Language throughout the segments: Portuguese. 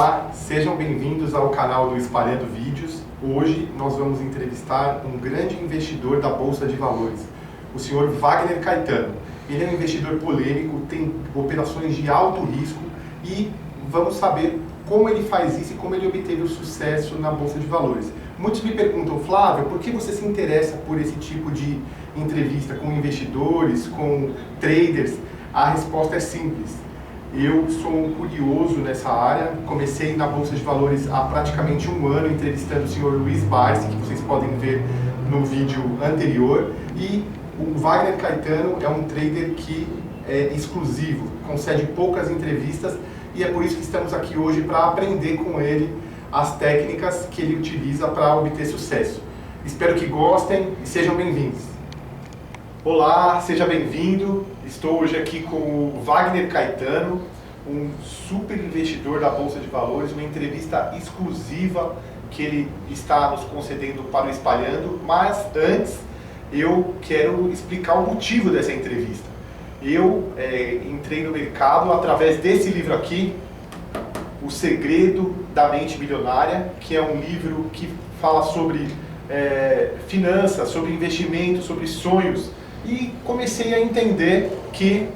Olá, sejam bem-vindos ao canal do Espalhando Vídeos. Hoje nós vamos entrevistar um grande investidor da Bolsa de Valores, o senhor Wagner Caetano. Ele é um investidor polêmico, tem operações de alto risco e vamos saber como ele faz isso e como ele obteve o sucesso na Bolsa de Valores. Muitos me perguntam, Flávio, por que você se interessa por esse tipo de entrevista com investidores, com traders? A resposta é simples. Eu sou um curioso nessa área, comecei na Bolsa de Valores há praticamente um ano entrevistando o senhor Luiz Barsi, que vocês podem ver no vídeo anterior, e o Wagner Caetano é um trader que é exclusivo, concede poucas entrevistas e é por isso que estamos aqui hoje para aprender com ele as técnicas que ele utiliza para obter sucesso. Espero que gostem e sejam bem-vindos. Olá, seja bem-vindo. Estou hoje aqui com o Wagner Caetano, um super investidor da Bolsa de Valores, uma entrevista exclusiva que ele está nos concedendo para o Espalhando, mas antes eu quero explicar o motivo dessa entrevista. Eu entrei no mercado através desse livro aqui, O Segredo da Mente Milionária, que é um livro que fala sobre finanças, sobre investimento, sobre sonhos. E comecei a entender que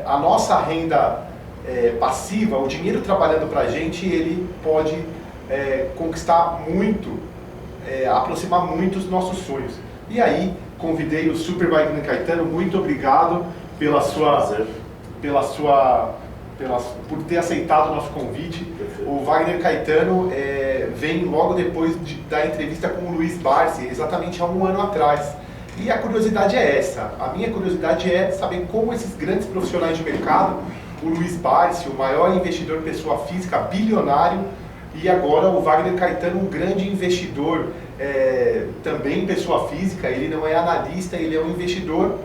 a nossa renda passiva, o dinheiro trabalhando para a gente, ele pode conquistar muito, aproximar muito os nossos sonhos. E aí, convidei o Super Wagner Caetano, muito obrigado por ter aceitado o nosso convite. O Wagner Caetano vem logo depois da entrevista com o Luiz Barsi, exatamente há um ano atrás. E a curiosidade é essa, a minha curiosidade é saber como esses grandes profissionais de mercado, o Luiz Barsi, o maior investidor pessoa física, bilionário, e agora o Wagner Caetano, um grande investidor, também pessoa física, ele não é analista, ele é um investidor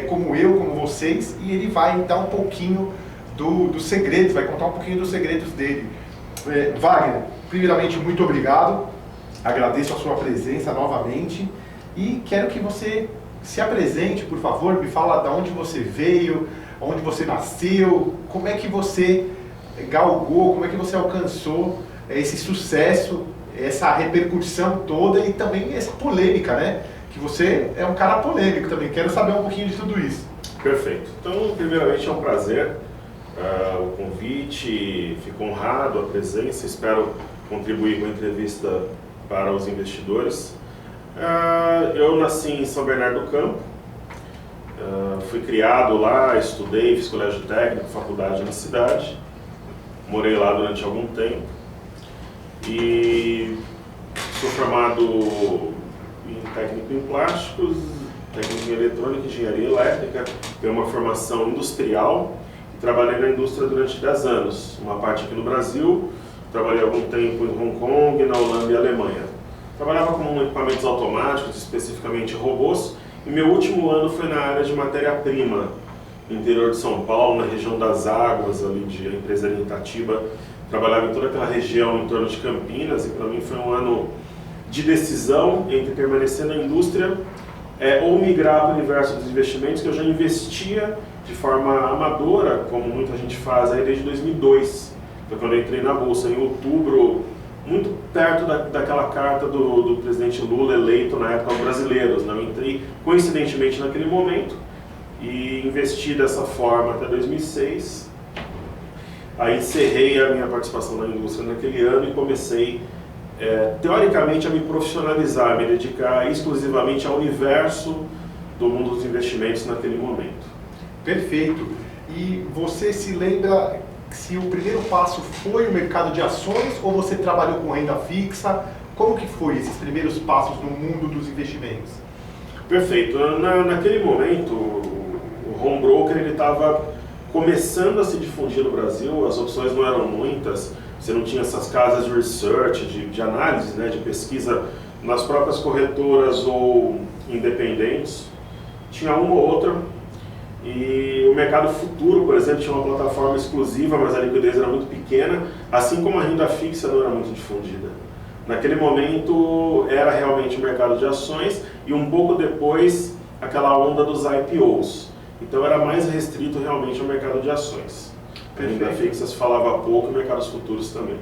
como eu, como vocês, e ele vai dar um pouquinho dos segredos, vai contar um pouquinho dos segredos dele. Wagner, primeiramente, muito obrigado, agradeço a sua presença novamente. E quero que você se apresente, por favor, me fala de onde você veio, onde você nasceu, como é que você galgou, como é que você alcançou esse sucesso, essa repercussão toda e também essa polêmica, né? Que você é um cara polêmico também, quero saber um pouquinho de tudo isso. Perfeito. Então, primeiramente é um prazer o convite, fico honrado a presença, espero contribuir com a entrevista para os investidores. Eu nasci em São Bernardo do Campo, fui criado lá, estudei, fiz colégio técnico, faculdade na cidade, morei lá durante algum tempo e sou formado em técnico em plásticos, técnico em eletrônica, engenharia elétrica, tenho uma formação industrial e trabalhei na indústria durante 10 anos, uma parte aqui no Brasil, trabalhei algum tempo em Hong Kong, na Holanda e Alemanha. Trabalhava com equipamentos automáticos, especificamente robôs, e meu último ano foi na área de matéria-prima, no interior de São Paulo, na região das Águas, ali de a empresa em Itatiba. Trabalhava em toda aquela região em torno de Campinas, e para mim foi um ano de decisão entre permanecer na indústria ou migrar para o universo dos investimentos, que eu já investia de forma amadora, como muita gente faz aí desde 2002. Foi quando eu entrei na Bolsa, em outubro, muito perto daquela carta do presidente Lula eleito na época aos brasileiros. Eu entrei coincidentemente naquele momento e investi dessa forma até 2006. Aí encerrei a minha participação na indústria naquele ano e comecei, teoricamente, a me profissionalizar, a me dedicar exclusivamente ao universo do mundo dos investimentos naquele momento. Perfeito. E você se lembra se o primeiro passo foi o mercado de ações ou você trabalhou com renda fixa? Como que foi esses primeiros passos no mundo dos investimentos? Perfeito. Naquele momento, o home broker estava começando a se difundir no Brasil, as opções não eram muitas, você não tinha essas casas de research, de análise, né, de pesquisa nas próprias corretoras ou independentes. Tinha uma ou outra. E o mercado futuro, por exemplo, tinha uma plataforma exclusiva, mas a liquidez era muito pequena, assim como a renda fixa não era muito difundida. Naquele momento era realmente o mercado de ações e um pouco depois aquela onda dos IPOs. Então era mais restrito realmente ao mercado de ações. Renda fixa se falava pouco e mercados futuros também.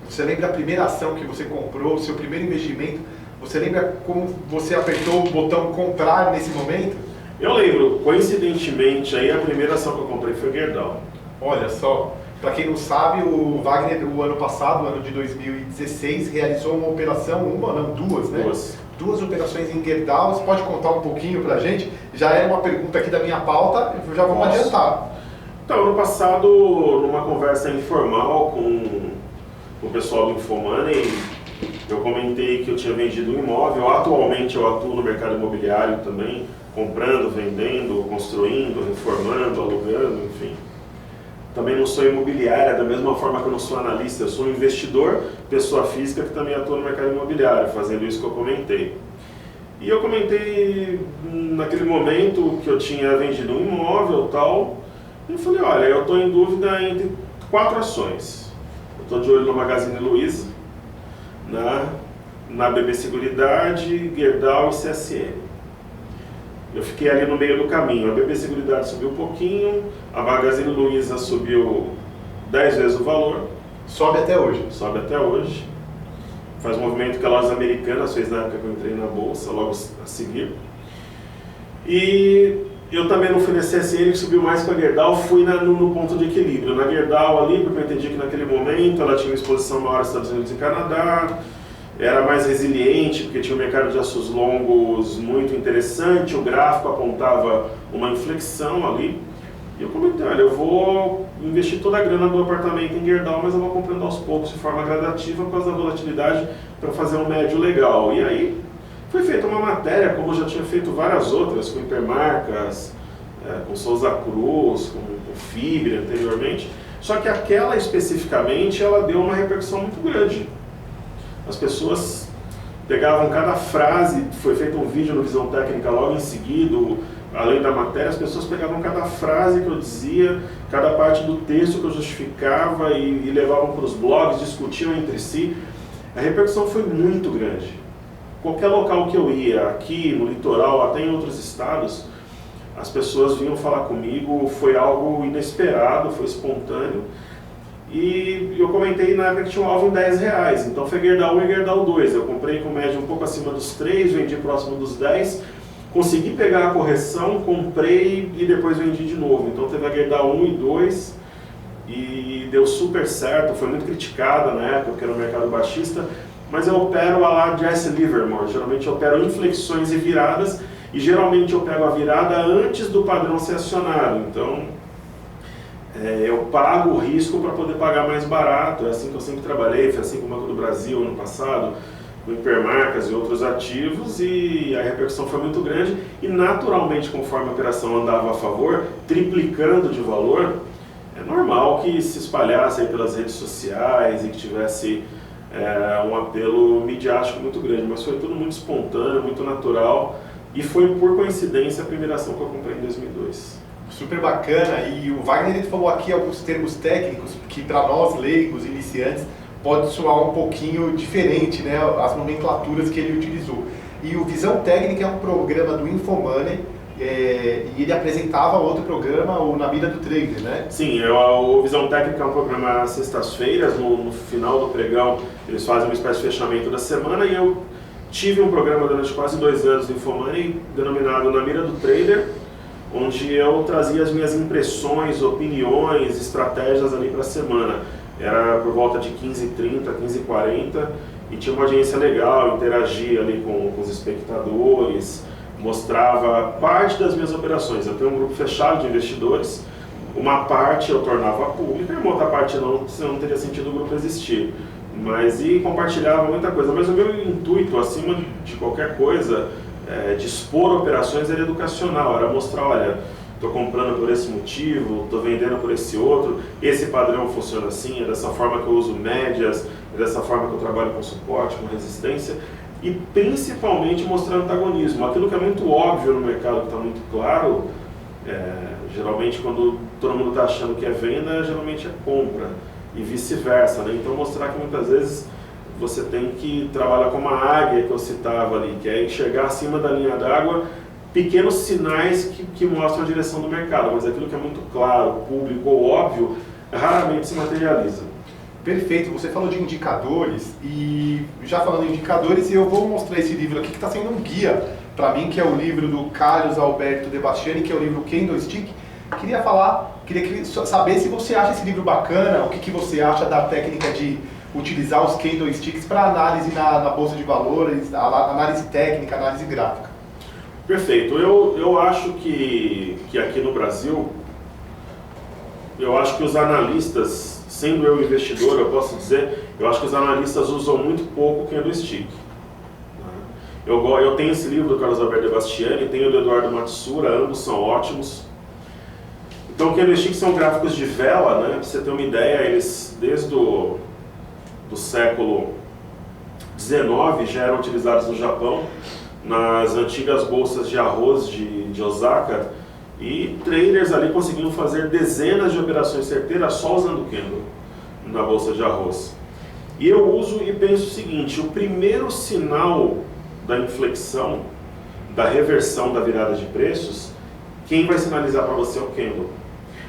Você lembra a primeira ação que você comprou, o seu primeiro investimento? Você lembra como você apertou o botão comprar nesse momento? Eu lembro, coincidentemente, aí a primeira ação que eu comprei foi Gerdau. Olha só, para quem não sabe, o Wagner, o ano passado, o ano de 2016, realizou uma operação, duas, né? Duas operações em Gerdau. Você pode contar um pouquinho para a gente? Já era uma pergunta aqui da minha pauta, já vamos adiantar. Então, ano passado, numa conversa informal com o pessoal do Infomoney, eu comentei que eu tinha vendido um imóvel. Atualmente eu atuo no mercado imobiliário também, comprando, vendendo, construindo, reformando, alugando, enfim. Também não sou imobiliária, da mesma forma que eu não sou analista, eu sou um investidor, pessoa física que também atua no mercado imobiliário, fazendo isso que eu comentei. E eu comentei naquele momento que eu tinha vendido um imóvel e tal, e eu falei, olha, eu estou em dúvida entre 4 ações. Eu estou de olho no Magazine Luiza, na BB Seguridade, Gerdau e CSN. Eu fiquei ali no meio do caminho. A BB Seguridade subiu um pouquinho, a Magazine Luiza subiu 10 vezes o valor. Sobe até hoje? Sobe até hoje. Faz um movimento que a Lojas Americanas fez na época que eu entrei na bolsa, logo a seguir. E eu também não fui na CSN, que subiu mais que a Gerdau, fui no ponto de equilíbrio. Na Gerdau ali, porque eu entendi que naquele momento ela tinha uma exposição maior aos Estados Unidos e Canadá, era mais resiliente, porque tinha um mercado de aços longos muito interessante, o gráfico apontava uma inflexão ali. E eu comentei, olha, eu vou investir toda a grana do apartamento em Gerdau, mas eu vou comprando aos poucos, de forma gradativa, por causa da volatilidade, para fazer um médio legal. E aí foi feita uma matéria, como eu já tinha feito várias outras, com Hipermarcas, com Souza Cruz, com Fibre anteriormente, só que aquela especificamente, ela deu uma repercussão muito grande. As pessoas pegavam cada frase, foi feito um vídeo no Visão Técnica logo em seguida, além da matéria, as pessoas pegavam cada frase que eu dizia, cada parte do texto que eu justificava e levavam para os blogs, discutiam entre si. A repercussão foi muito grande. Qualquer local que eu ia, aqui no litoral, até em outros estados, as pessoas vinham falar comigo, foi algo inesperado, foi espontâneo. E eu comentei na época que tinha um alvo em R$10, então foi Gerdau 1 e Gerdau 2. Eu comprei com média um pouco acima dos 3, vendi próximo dos 10, consegui pegar a correção, comprei e depois vendi de novo. Então teve a Gerdau 1 e 2 e deu super certo, foi muito criticada na época, porque era um mercado baixista, mas eu opero a lá Jesse Livermore, geralmente eu opero inflexões e viradas, e geralmente eu pego a virada antes do padrão ser acionado. Então eu pago o risco para poder pagar mais barato. É assim que eu sempre trabalhei, foi assim com o Banco do Brasil ano passado, com Hipermarcas e outros ativos, e a repercussão foi muito grande. E naturalmente, conforme a operação andava a favor, triplicando de valor, é normal que se espalhasse aí pelas redes sociais e que tivesse um apelo midiático muito grande, mas foi tudo muito espontâneo, muito natural, e foi por coincidência a primeira ação que eu comprei em 2002. Super bacana, e o Wagner ele falou aqui alguns termos técnicos que para nós leigos, iniciantes, pode soar um pouquinho diferente, né, as nomenclaturas que ele utilizou. E o Visão Técnica é um programa do Infomoney, e ele apresentava outro programa, o Na Mira do Trader, né? Sim, o Visão Técnica é um programa às sextas-feiras, no final do pregão eles fazem uma espécie de fechamento da semana, e eu tive um programa durante quase 2 anos do Infomoney, denominado Na Mira do Trader, onde eu trazia as minhas impressões, opiniões, estratégias ali para a semana. Era por volta de 15h30, 15h40, e tinha uma audiência legal, interagia ali com os espectadores, mostrava parte das minhas operações. Eu tenho um grupo fechado de investidores, uma parte eu tornava pública, e uma outra parte não, senão não teria sentido o grupo existir. Mas compartilhava muita coisa. Mas o meu intuito, acima de qualquer coisa, de expor operações, era educacional, era mostrar, olha, estou comprando por esse motivo, estou vendendo por esse outro, esse padrão funciona assim, é dessa forma que eu uso médias, é dessa forma que eu trabalho com suporte, com resistência, e principalmente mostrar antagonismo, aquilo que é muito óbvio no mercado, que está muito claro, geralmente quando todo mundo está achando que é venda, geralmente é compra, e vice-versa, né? Então mostrar que muitas vezes você tem que trabalhar como a águia que eu citava ali, que é enxergar acima da linha d'água pequenos sinais que mostram a direção do mercado, mas aquilo que é muito claro, público ou óbvio, raramente se materializa. Perfeito, você falou de indicadores e já falando em indicadores, eu vou mostrar esse livro aqui que está sendo um guia para mim, que é o livro do Carlos Alberto De Bastiani, que é o livro Candlestick. Queria saber se você acha esse livro bacana, o que você acha da técnica de utilizar os candlesticks para análise na bolsa de valores, análise técnica, análise gráfica. Perfeito, eu acho que aqui no Brasil, eu acho que os analistas, sendo eu investidor, eu posso dizer, eu acho que os analistas usam muito pouco o candlestick. Eu tenho esse livro do Carlos Alberto De Bastiani, tenho o do Eduardo Matsura, ambos são ótimos. Então, candlesticks são gráficos de vela, né? Para você ter uma ideia, eles desde do século XIX já eram utilizados no Japão, nas antigas bolsas de arroz de Osaka, e traders ali conseguiam fazer dezenas de operações certeiras só usando o candle na bolsa de arroz. E eu uso e penso o seguinte: o primeiro sinal da inflexão, da reversão da virada de preços, quem vai sinalizar para você é o candle.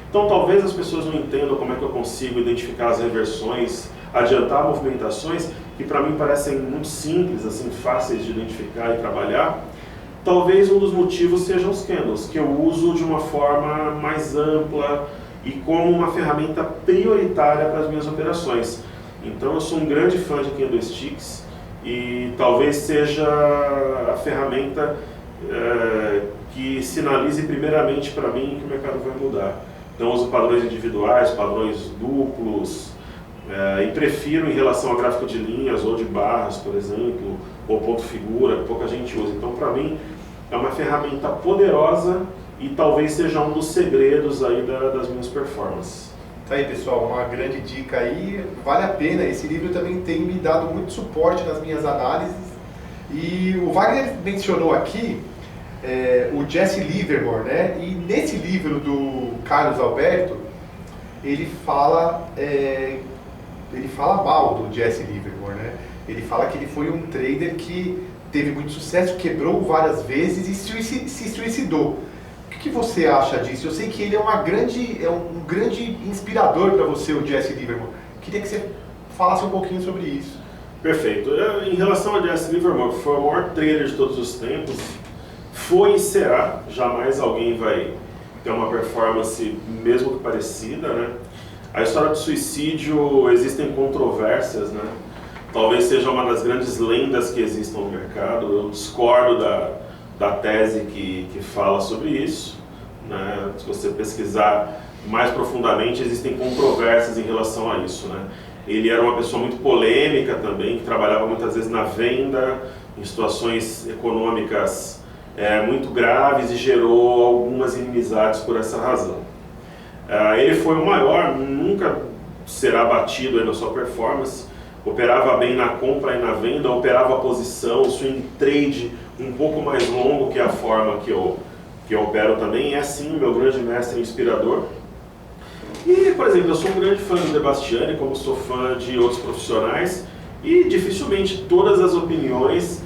Então talvez as pessoas não entendam como é que eu consigo identificar as reversões, adiantar movimentações, que para mim parecem muito simples, assim, fáceis de identificar e trabalhar. Talvez um dos motivos sejam os candles, que eu uso de uma forma mais ampla e como uma ferramenta prioritária para as minhas operações. Então eu sou um grande fã de candlesticks e talvez seja a ferramenta que sinalize primeiramente para mim que o mercado vai mudar. Então eu uso padrões individuais, padrões duplos, e prefiro em relação a gráfico de linhas ou de barras, por exemplo, ou ponto figura, que pouca gente usa. Então para mim é uma ferramenta poderosa e talvez seja um dos segredos aí das minhas performances. Tá aí, pessoal, uma grande dica aí, vale a pena. Esse livro também tem me dado muito suporte nas minhas análises. E o Wagner mencionou aqui o Jesse Livermore, né? E nesse livro do Carlos Alberto, ele fala mal do Jesse Livermore, né? Ele fala que ele foi um trader que teve muito sucesso, quebrou várias vezes e se suicidou. O que você acha disso? Eu sei que ele é um grande inspirador para você, o Jesse Livermore. Queria que você falasse um pouquinho sobre isso. Perfeito. Em relação ao Jesse Livermore, foi o maior trader de todos os tempos. Foi e será. Jamais alguém vai ter uma performance mesmo que parecida, né? A história do suicídio, existem controvérsias, né? Talvez seja uma das grandes lendas que existam no mercado. Eu discordo da tese que fala sobre isso, né? Se você pesquisar mais profundamente, existem controvérsias em relação a isso, né? Ele era uma pessoa muito polêmica também, que trabalhava muitas vezes na venda, em situações econômicas muito graves, e gerou algumas inimizades por essa razão. Ele foi o maior, nunca será batido aí na sua performance, operava bem na compra e na venda, operava a posição, swing trade um pouco mais longo, que é a forma que eu opero também, é sim meu grande mestre e inspirador. E, por exemplo, eu sou um grande fã do De Bastiani, como sou fã de outros profissionais, e dificilmente todas as opiniões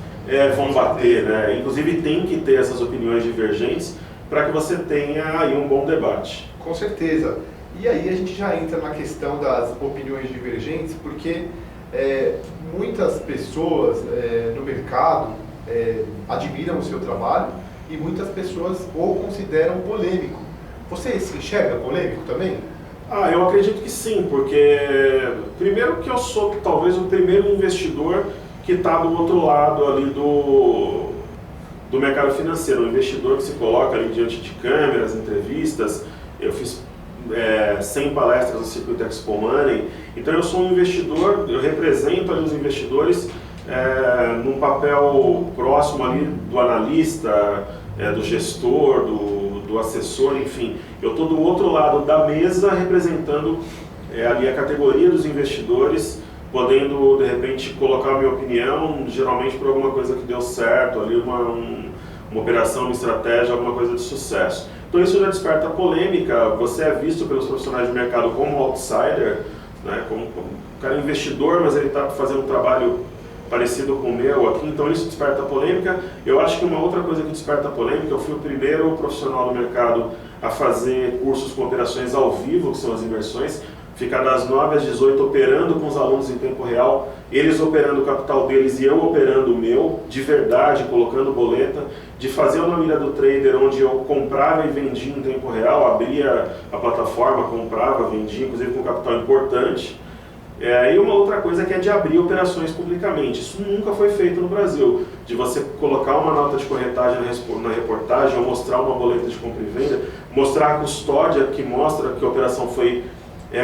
vão bater, né? Inclusive tem que ter essas opiniões divergentes para que você tenha aí um bom debate. Com certeza. E aí a gente já entra na questão das opiniões divergentes, porque muitas pessoas no mercado admiram o seu trabalho e muitas pessoas o consideram polêmico. Você se enxerga polêmico também? Eu acredito que sim, porque primeiro que eu sou talvez o primeiro investidor que está do outro lado ali do mercado financeiro, um investidor que se coloca ali diante de câmeras, entrevistas. Eu fiz 100 palestras no Circuito Expo Money, então eu sou um investidor, eu represento ali os investidores num papel próximo ali do analista, do gestor, do assessor, enfim. Eu estou do outro lado da mesa representando ali a categoria dos investidores, podendo de repente colocar a minha opinião, geralmente por alguma coisa que deu certo, ali uma operação, uma estratégia, alguma coisa de sucesso. Então isso já desperta polêmica. Você é visto pelos profissionais de mercado como outsider, né? Como um cara investidor, mas ele está fazendo um trabalho parecido com o meu aqui, então isso desperta polêmica. Eu acho que uma outra coisa que desperta polêmica, eu fui o primeiro profissional do mercado a fazer cursos com operações ao vivo, que são as imersões. ficar das 9 às 18 operando com os alunos em tempo real, eles operando o capital deles e eu operando o meu, de verdade, colocando boleta, de fazer uma mira do trader onde eu comprava e vendia em tempo real, abria a plataforma, comprava, vendia, inclusive com capital importante. E uma outra coisa que é de abrir operações publicamente. Isso nunca foi feito no Brasil, de você colocar uma nota de corretagem na reportagem ou mostrar uma boleta de compra e venda, mostrar a custódia que mostra que a operação foi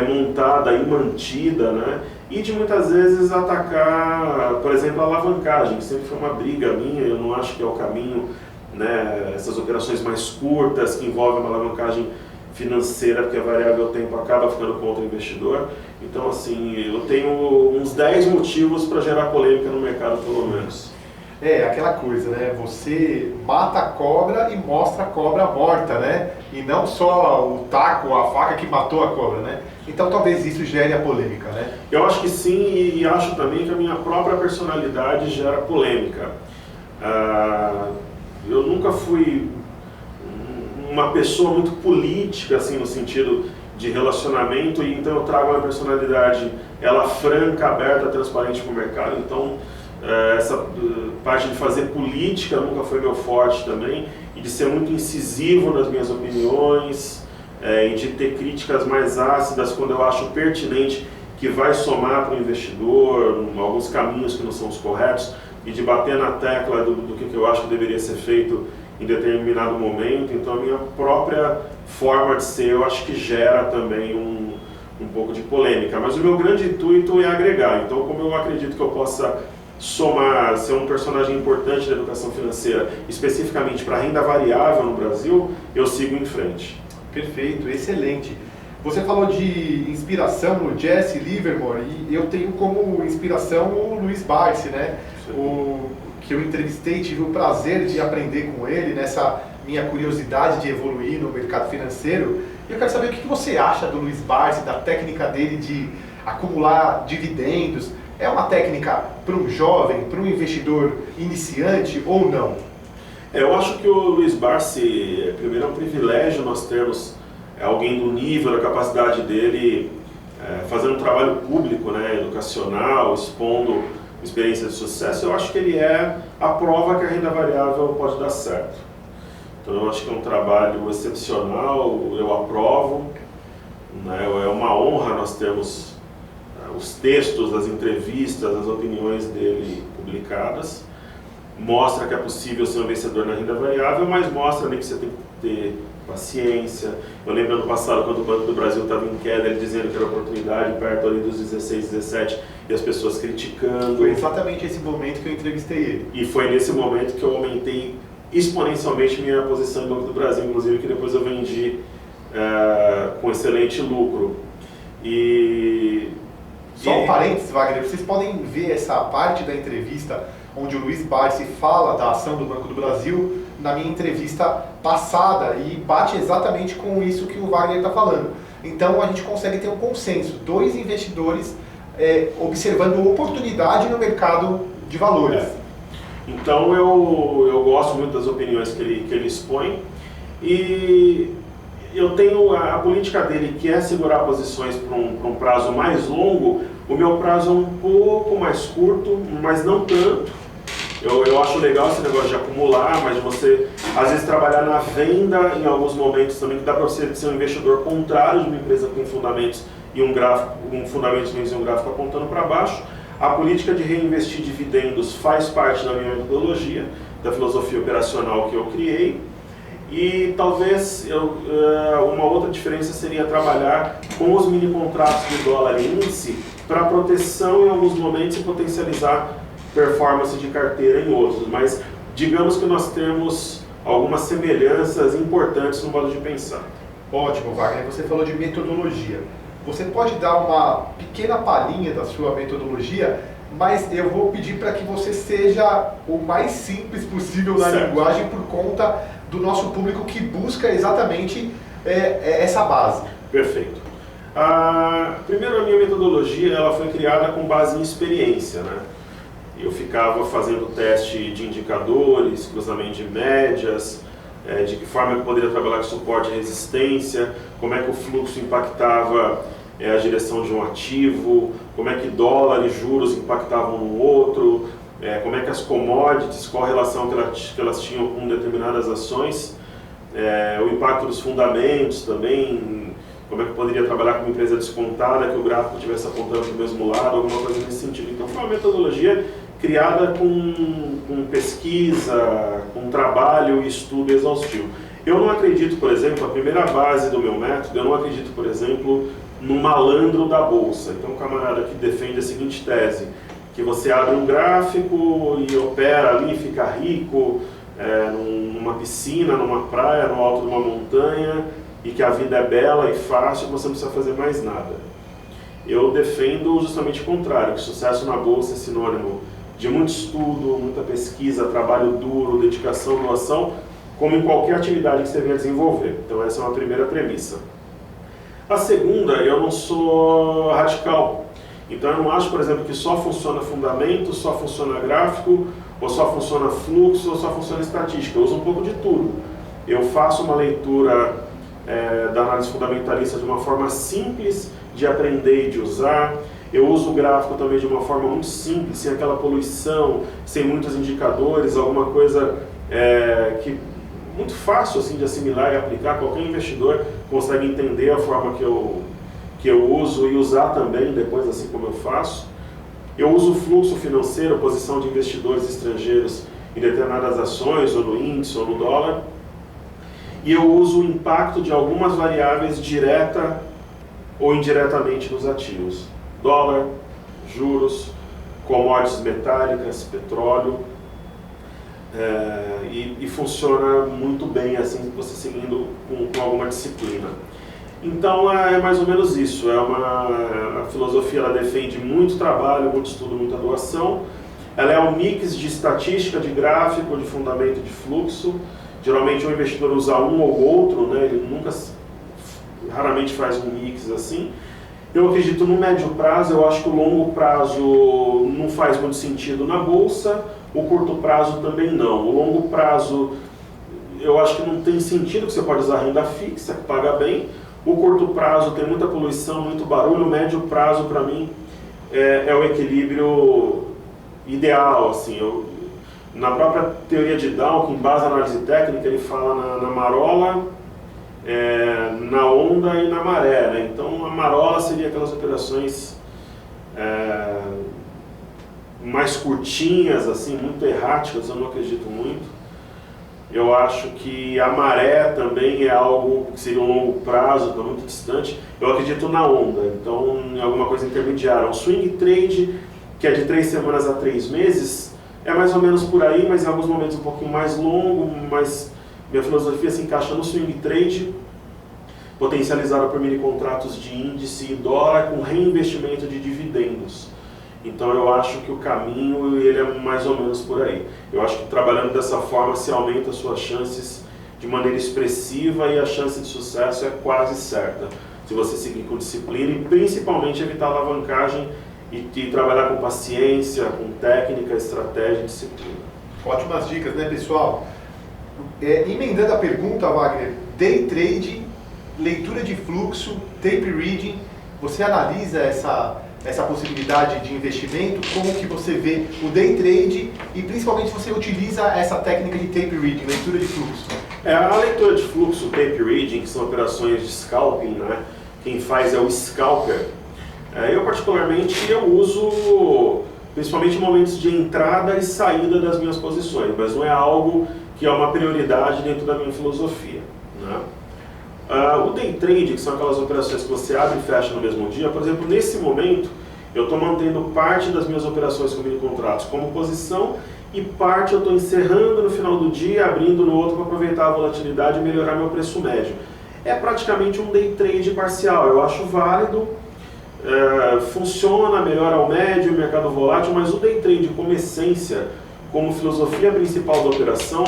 montada e mantida, né? E de muitas vezes atacar, por exemplo, a alavancagem, que sempre foi uma briga minha, eu não acho que é o caminho, né? Essas operações mais curtas que envolvem uma alavancagem financeira, porque a variável tempo acaba ficando contra o investidor. Então, assim, eu tenho uns 10 motivos para gerar polêmica no mercado, pelo menos. Aquela coisa, né? Você mata a cobra e mostra a cobra morta, né? E não só o taco, a faca que matou a cobra, né? Então talvez isso gere a polêmica, né? Eu acho que sim, e acho também que a minha própria personalidade gera polêmica. Eu nunca fui uma pessoa muito política, assim, no sentido de relacionamento, e então eu trago uma personalidade, ela franca, aberta, transparente para o mercado. Então essa parte de fazer política nunca foi meu forte também, e de ser muito incisivo nas minhas opiniões, e de ter críticas mais ácidas quando eu acho pertinente, que vai somar para o investidor alguns caminhos que não são os corretos, e de bater na tecla do que eu acho que deveria ser feito em determinado momento. Então a minha própria forma de ser, eu acho que gera também um pouco de polêmica, mas o meu grande intuito é agregar. Então, como eu acredito que eu possa somar, ser um personagem importante da educação financeira, especificamente para a renda variável no Brasil, eu sigo em frente. Perfeito, excelente. Você falou de inspiração no Jesse Livermore, e eu tenho como inspiração o Luiz Barsi, né? Que eu entrevistei, tive o prazer de aprender com ele nessa minha curiosidade de evoluir no mercado financeiro. E eu quero saber o que você acha do Luiz Barsi, da técnica dele de acumular dividendos. É uma técnica para um jovem, para um investidor iniciante ou não? Eu acho que o Luiz Barsi, primeiro, é um privilégio nós termos alguém do nível, da capacidade dele, fazendo um trabalho público, né, educacional, expondo experiência de sucesso. Eu acho que ele é a prova que a renda variável pode dar certo. Então eu acho que é um trabalho excepcional, eu aprovo, né, é uma honra nós termos os textos, as entrevistas, as opiniões dele publicadas. Mostra que é possível ser um vencedor na renda variável, mas mostra também que você tem que ter paciência. Eu lembro ano passado, quando o Banco do Brasil estava em queda, ele dizendo que era oportunidade perto ali dos 16, 17, e as pessoas criticando. Foi exatamente esse momento que eu entrevistei ele. E foi nesse momento que eu aumentei exponencialmente minha posição no Banco do Brasil, inclusive, que depois eu vendi com excelente lucro. Só um parênteses, Wagner, vocês podem ver essa parte da entrevista onde o Luiz Barsi fala da ação do Banco do Brasil na minha entrevista passada, e bate exatamente com isso que o Wagner está falando. Então a gente consegue ter um consenso, dois investidores observando oportunidade no mercado de valores. Então eu gosto muito das opiniões que ele expõe, e eu tenho a política dele, que é segurar posições por um prazo mais longo. O meu prazo é um pouco mais curto, mas não tanto. Eu acho legal esse negócio de acumular, mas de você, às vezes, trabalhar na venda em alguns momentos também, que dá para você ser um investidor contrário de uma empresa com fundamentos e um fundamento e um gráfico apontando para baixo. A política de reinvestir dividendos faz parte da minha metodologia, da filosofia operacional que eu criei. E talvez uma outra diferença seria trabalhar com os mini contratos de dólar índice para proteção em alguns momentos e potencializar performance de carteira em outros. Mas digamos que nós temos algumas semelhanças importantes no modo de pensar. Ótimo, Wagner. Você falou de metodologia. Você pode dar uma pequena palhinha da sua metodologia, mas eu vou pedir para que você seja o mais simples possível na linguagem, por conta do nosso público que busca exatamente essa base. Perfeito. Primeiro, a minha metodologia ela foi criada com base em experiência, né? Eu ficava fazendo teste de indicadores, cruzamento de médias, de que forma eu poderia trabalhar com suporte e resistência, como é que o fluxo impactava a direção de um ativo, como é que dólar e juros impactavam um no outro, como é que as commodities, qual a relação que elas tinham com determinadas ações, o impacto dos fundamentos também, como é que eu poderia trabalhar com uma empresa descontada que o gráfico estivesse apontando para o mesmo lado, alguma coisa nesse sentido. Então foi uma metodologia criada com pesquisa, com trabalho e estudo exaustivo. Eu não acredito, por exemplo, a primeira base do meu método, eu não acredito, por exemplo, no malandro da bolsa. Então, um camarada que defende a seguinte tese, que você abre um gráfico e opera ali, fica rico, numa piscina, numa praia, no alto de uma montanha, e que a vida é bela e fácil, que você não precisa fazer mais nada. Eu defendo justamente o contrário, que sucesso na bolsa é sinônimo de muito estudo, muita pesquisa, trabalho duro, dedicação, doação, como em qualquer atividade que você venha desenvolver. Então essa é uma primeira premissa. A segunda, eu não sou radical. Então eu não acho, por exemplo, que só funciona fundamento, só funciona gráfico, ou só funciona fluxo, ou só funciona estatística. Eu uso um pouco de tudo. Eu faço uma leitura da análise fundamentalista de uma forma simples de aprender e de usar. Eu uso o gráfico também de uma forma muito simples, sem aquela poluição, sem muitos indicadores, alguma coisa que muito fácil assim de assimilar e aplicar. Qualquer investidor consegue entender a forma que eu uso e usar também depois, assim como eu faço. Eu uso o fluxo financeiro, posição de investidores estrangeiros em determinadas ações, ou no índice, ou no dólar. E eu uso o impacto de algumas variáveis direta ou indiretamente nos ativos. Dólar, juros, commodities metálicas, petróleo. E funciona muito bem assim, você seguindo com alguma disciplina. Então é mais ou menos isso, a filosofia ela defende muito trabalho, muito estudo, muita doação. Ela é um mix de estatística, de gráfico, de fundamento, de fluxo. Geralmente o investidor usa um ou outro, né? Ele raramente faz um mix assim. Eu acredito no médio prazo, eu acho que o longo prazo não faz muito sentido na bolsa, o curto prazo também não. O longo prazo eu acho que não tem sentido, que você pode usar renda fixa, que paga bem. O curto prazo tem muita poluição, muito barulho. O médio prazo, para mim, é o equilíbrio ideal. Assim, na própria teoria de Dow, que embasa a análise técnica, ele fala na marola, na onda e na maré. Né? Então, a marola seria aquelas operações mais curtinhas, assim, muito erráticas, eu não acredito muito. Eu acho que a maré também é algo que seria um longo prazo, está muito distante. Eu acredito na onda, então em alguma coisa intermediária. O swing trade, que é de 3 semanas a 3 meses, é mais ou menos por aí, mas em alguns momentos um pouquinho mais longo, mas minha filosofia se encaixa no swing trade, potencializado por mini contratos de índice e dólar com reinvestimento de dividendos. Então eu acho que o caminho ele é mais ou menos por aí. Eu acho que trabalhando dessa forma se aumenta as suas chances de maneira expressiva e a chance de sucesso é quase certa. Se você seguir com disciplina e principalmente evitar alavancagem e trabalhar com paciência, com técnica, estratégia e disciplina. Ótimas dicas, né, pessoal? Emendando a pergunta, Wagner, day trade, leitura de fluxo, tape reading, você analisa essa possibilidade de investimento, como que você vê o day trade e principalmente você utiliza essa técnica de tape reading, leitura de fluxo? A leitura de fluxo, tape reading, que são operações de scalping, né? Quem faz é o scalper. Eu particularmente uso principalmente em momentos de entrada e saída das minhas posições, mas não é algo que é uma prioridade dentro da minha filosofia, né? O day trade, que são aquelas operações que você abre e fecha no mesmo dia, por exemplo, nesse momento, eu estou mantendo parte das minhas operações com mini contratos como posição e parte eu estou encerrando no final do dia, abrindo no outro para aproveitar a volatilidade e melhorar meu preço médio. É praticamente um day trade parcial, eu acho válido, funciona, melhora o médio, o mercado volátil, mas o day trade como essência, como filosofia principal da operação,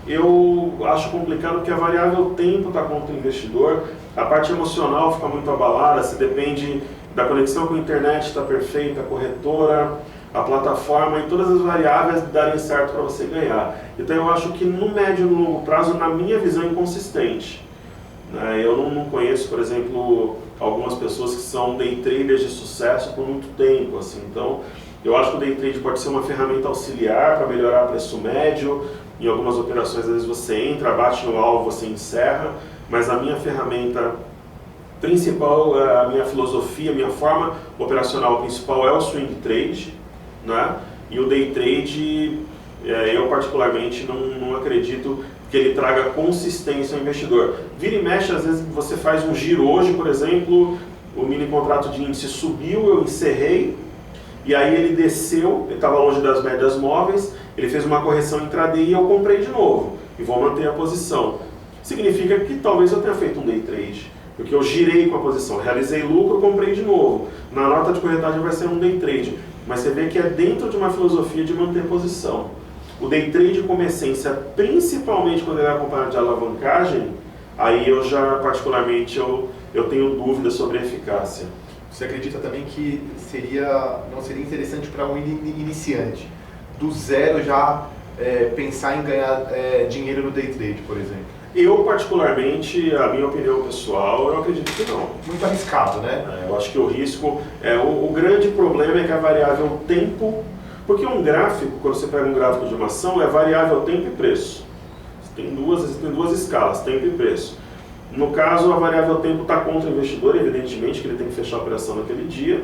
eu acho complicado porque a variável tempo está contra o investidor, a parte emocional fica muito abalada, se depende da conexão com a internet, está perfeita, a corretora, a plataforma e todas as variáveis darem certo para você ganhar. Então eu acho que no médio e no longo prazo, na minha visão, é inconsistente. Eu não conheço, por exemplo, algumas pessoas que são day traders de sucesso por muito tempo, assim. Então, eu acho que o day trade pode ser uma ferramenta auxiliar para melhorar preço médio. Em algumas operações, às vezes você entra, bate no alvo, você encerra, mas a minha ferramenta principal, a minha filosofia, a minha forma operacional principal é o swing trade, né? E o day trade, eu particularmente não acredito que ele traga consistência ao investidor. Vira e mexe, às vezes você faz um giro hoje, por exemplo, o mini contrato de índice subiu, eu encerrei, e aí ele desceu, ele estava longe das médias móveis, ele fez uma correção intraday e eu comprei de novo, e vou manter a posição. Significa que talvez eu tenha feito um day trade, porque eu girei com a posição, realizei lucro, comprei de novo. Na nota de corretagem vai ser um day trade, mas você vê que é dentro de uma filosofia de manter posição. O day trade como essência, principalmente quando ele é acompanhado de alavancagem, aí eu já particularmente eu tenho dúvidas sobre a eficácia. Você acredita também que não seria interessante para um iniciante, do zero já pensar em ganhar dinheiro no day trade, por exemplo? Eu, particularmente, a minha opinião pessoal, eu acredito que não. Muito arriscado, né? Eu acho que o risco, o grande problema é que a variável tempo, porque um gráfico, quando você pega um gráfico de uma ação, é variável tempo e preço. Existem duas escalas, tempo e preço. No caso, a variável tempo está contra o investidor, evidentemente, que ele tem que fechar a operação naquele dia.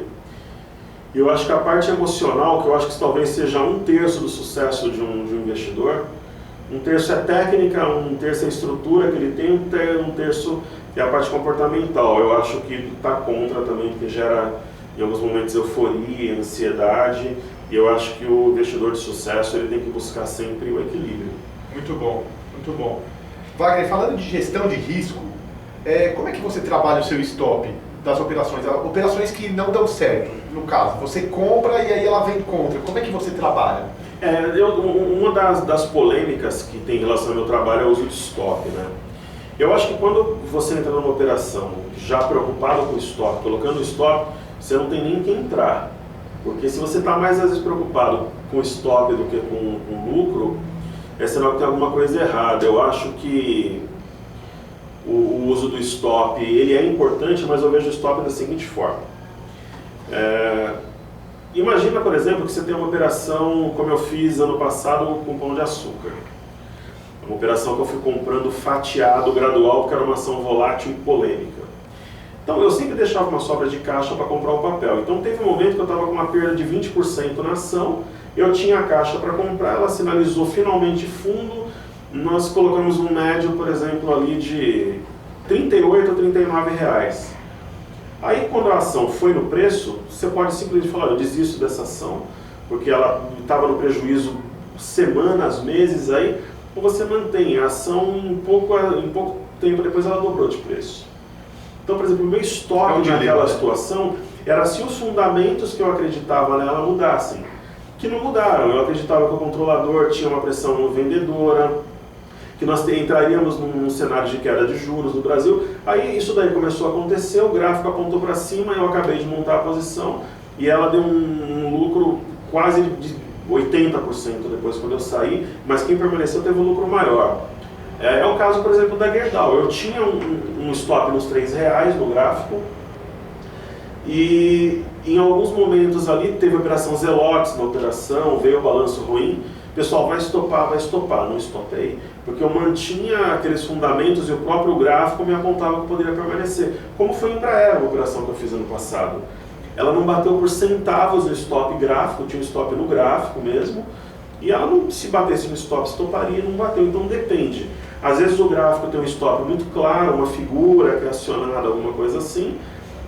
E eu acho que a parte emocional, que eu acho que talvez seja 1/3 do sucesso de um investidor, 1/3 é técnica, 1/3 é estrutura que ele tem, 1/3 é a parte comportamental. Eu acho que está contra também, porque gera em alguns momentos euforia, ansiedade, e eu acho que o investidor de sucesso ele tem que buscar sempre o equilíbrio. Muito bom, muito bom. Wagner, falando de gestão de risco, como é que você trabalha o seu stop das operações? Operações que não dão certo, no caso, você compra e aí ela vem contra, como é que você trabalha? Uma das polêmicas que tem em relação ao meu trabalho é o uso de stop, né? Eu acho que quando você entra numa operação já preocupado com o stop, colocando o stop, você não tem nem que entrar. Porque se você está mais às vezes preocupado com o stop do que com o lucro, é sinal que tem alguma coisa errada. Eu acho que o uso do stop ele é importante, mas eu vejo o stop da seguinte forma. Imagina, por exemplo, que você tem uma operação, como eu fiz ano passado com pão de açúcar. Uma operação que eu fui comprando fatiado, gradual, porque era uma ação volátil e polêmica. Então eu sempre deixava uma sobra de caixa para comprar o papel. Então teve um momento que eu estava com uma perda de 20% na ação, eu tinha a caixa para comprar, ela sinalizou finalmente fundo, nós colocamos um médio, por exemplo, ali de R$38 a R$39. Aí quando a ação foi no preço, você pode simplesmente falar, eu desisto dessa ação, porque ela estava no prejuízo semanas, meses aí, ou você mantém a ação em pouco tempo depois ela dobrou de preço. Então, por exemplo, o meu stop naquela situação era se os fundamentos que eu acreditava nela mudassem, que não mudaram. Eu acreditava que o controlador tinha uma pressão vendedora, que nós entraríamos num cenário de queda de juros no Brasil. Aí isso daí começou a acontecer, o gráfico apontou para cima, eu acabei de montar a posição e ela deu um lucro quase de 80% depois quando eu saí, mas quem permaneceu teve um lucro maior. É o caso, por exemplo, da Gerdau. Eu tinha um stop nos R$3 no gráfico e em alguns momentos ali teve a operação Zelotes na operação, veio o balanço ruim. Pessoal, vai estopar, não estopei, porque eu mantinha aqueles fundamentos e o próprio gráfico me apontava que poderia permanecer. Como foi em Embraer, a operação que eu fiz ano passado. Ela não bateu por centavos no stop gráfico, tinha um stop no gráfico mesmo, e ela não, se batesse no stop, estoparia, não bateu, então depende. Às vezes o gráfico tem um stop muito claro, uma figura que é acionada, alguma coisa assim,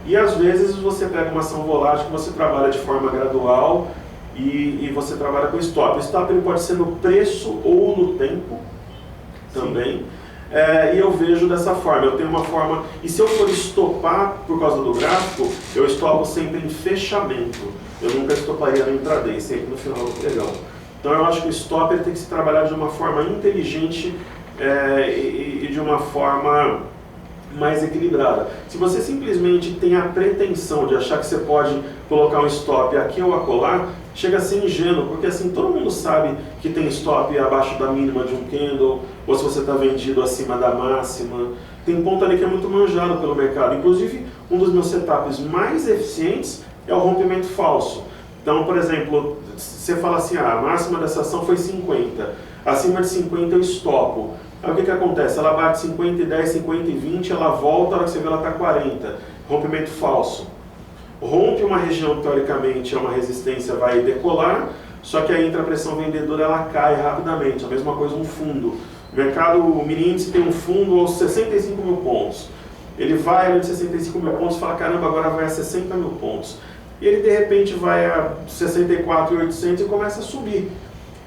e às vezes você pega uma ação volátil que você trabalha de forma gradual, e você trabalha com stop. O stop ele pode ser no preço ou no tempo também. E eu vejo dessa forma. Eu tenho uma forma, e se eu for estopar por causa do gráfico, eu estopo sempre em fechamento. Eu nunca estoparia no intraday, sempre no final do pregão. Então eu acho que o stop ele tem que se trabalhar de uma forma inteligente e de uma forma mais equilibrada. Se você simplesmente tem a pretensão de achar que você pode colocar um stop aqui ou acolá, chega a ser ingênuo, porque assim, todo mundo sabe que tem stop abaixo da mínima de um candle, ou se você está vendido acima da máxima. Tem ponto ali que é muito manjado pelo mercado. Inclusive, um dos meus setups mais eficientes é o rompimento falso. Então, por exemplo, você fala assim, a máxima dessa ação foi 50, acima de 50 eu estopo. Aí o que acontece? Ela bate 50 e 10, 50 e 20, ela volta, a hora que você vê ela está 40. Rompimento falso. Rompe uma região que teoricamente é uma resistência, vai decolar, só que aí entra a pressão vendedora, ela cai rapidamente. A mesma coisa um fundo. O mercado, o mini índice tem um fundo aos 65 mil pontos. Ele vai de 65 mil pontos e fala, caramba, agora vai a 60 mil pontos. E ele de repente vai a 64.800 e começa a subir.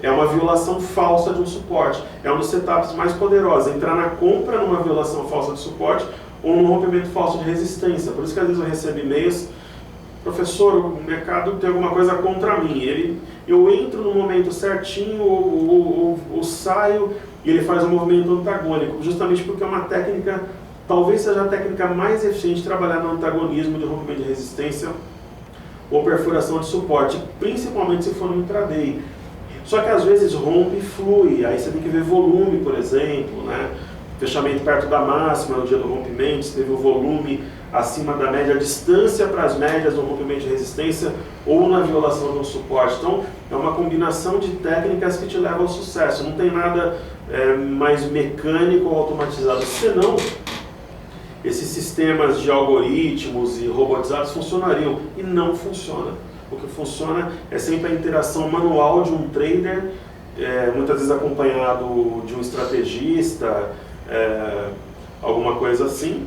É uma violação falsa de um suporte. É um dos setups mais poderosos. Entrar na compra numa violação falsa de suporte ou num rompimento falso de resistência. Por isso que às vezes eu recebo e-mails, professor, o mercado tem alguma coisa contra mim. Eu entro no momento certinho ou saio e ele faz um movimento antagônico, justamente porque é uma técnica, talvez seja a técnica mais eficiente de trabalhar no antagonismo de rompimento de resistência ou perfuração de suporte, principalmente se for no intraday. Só que às vezes rompe e flui, aí você tem que ver volume, por exemplo, né? Fechamento perto da máxima no dia do rompimento, se teve o volume acima da média, a distância para as médias do rompimento de resistência ou na violação de um suporte. Então, é uma combinação de técnicas que te leva ao sucesso. Não tem nada mais mecânico ou automatizado. Senão, esses sistemas de algoritmos e robotizados funcionariam. E não funciona. O que funciona é sempre a interação manual de um trader, muitas vezes acompanhado de um estrategista, alguma coisa assim,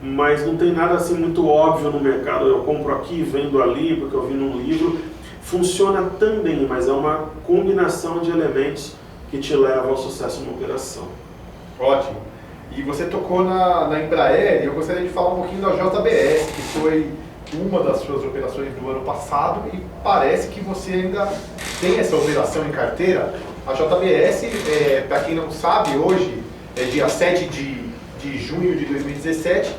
mas não tem nada assim muito óbvio no mercado, eu compro aqui, vendo ali, porque eu vi num livro. Funciona também, mas é uma combinação de elementos que te leva ao sucesso numa operação. Ótimo. E você tocou na Embraer, e eu gostaria de falar um pouquinho da JBS, que foi uma das suas operações do ano passado, e parece que você ainda tem essa operação em carteira. A JBS, para quem não sabe, hoje é dia 7 de junho de 2017,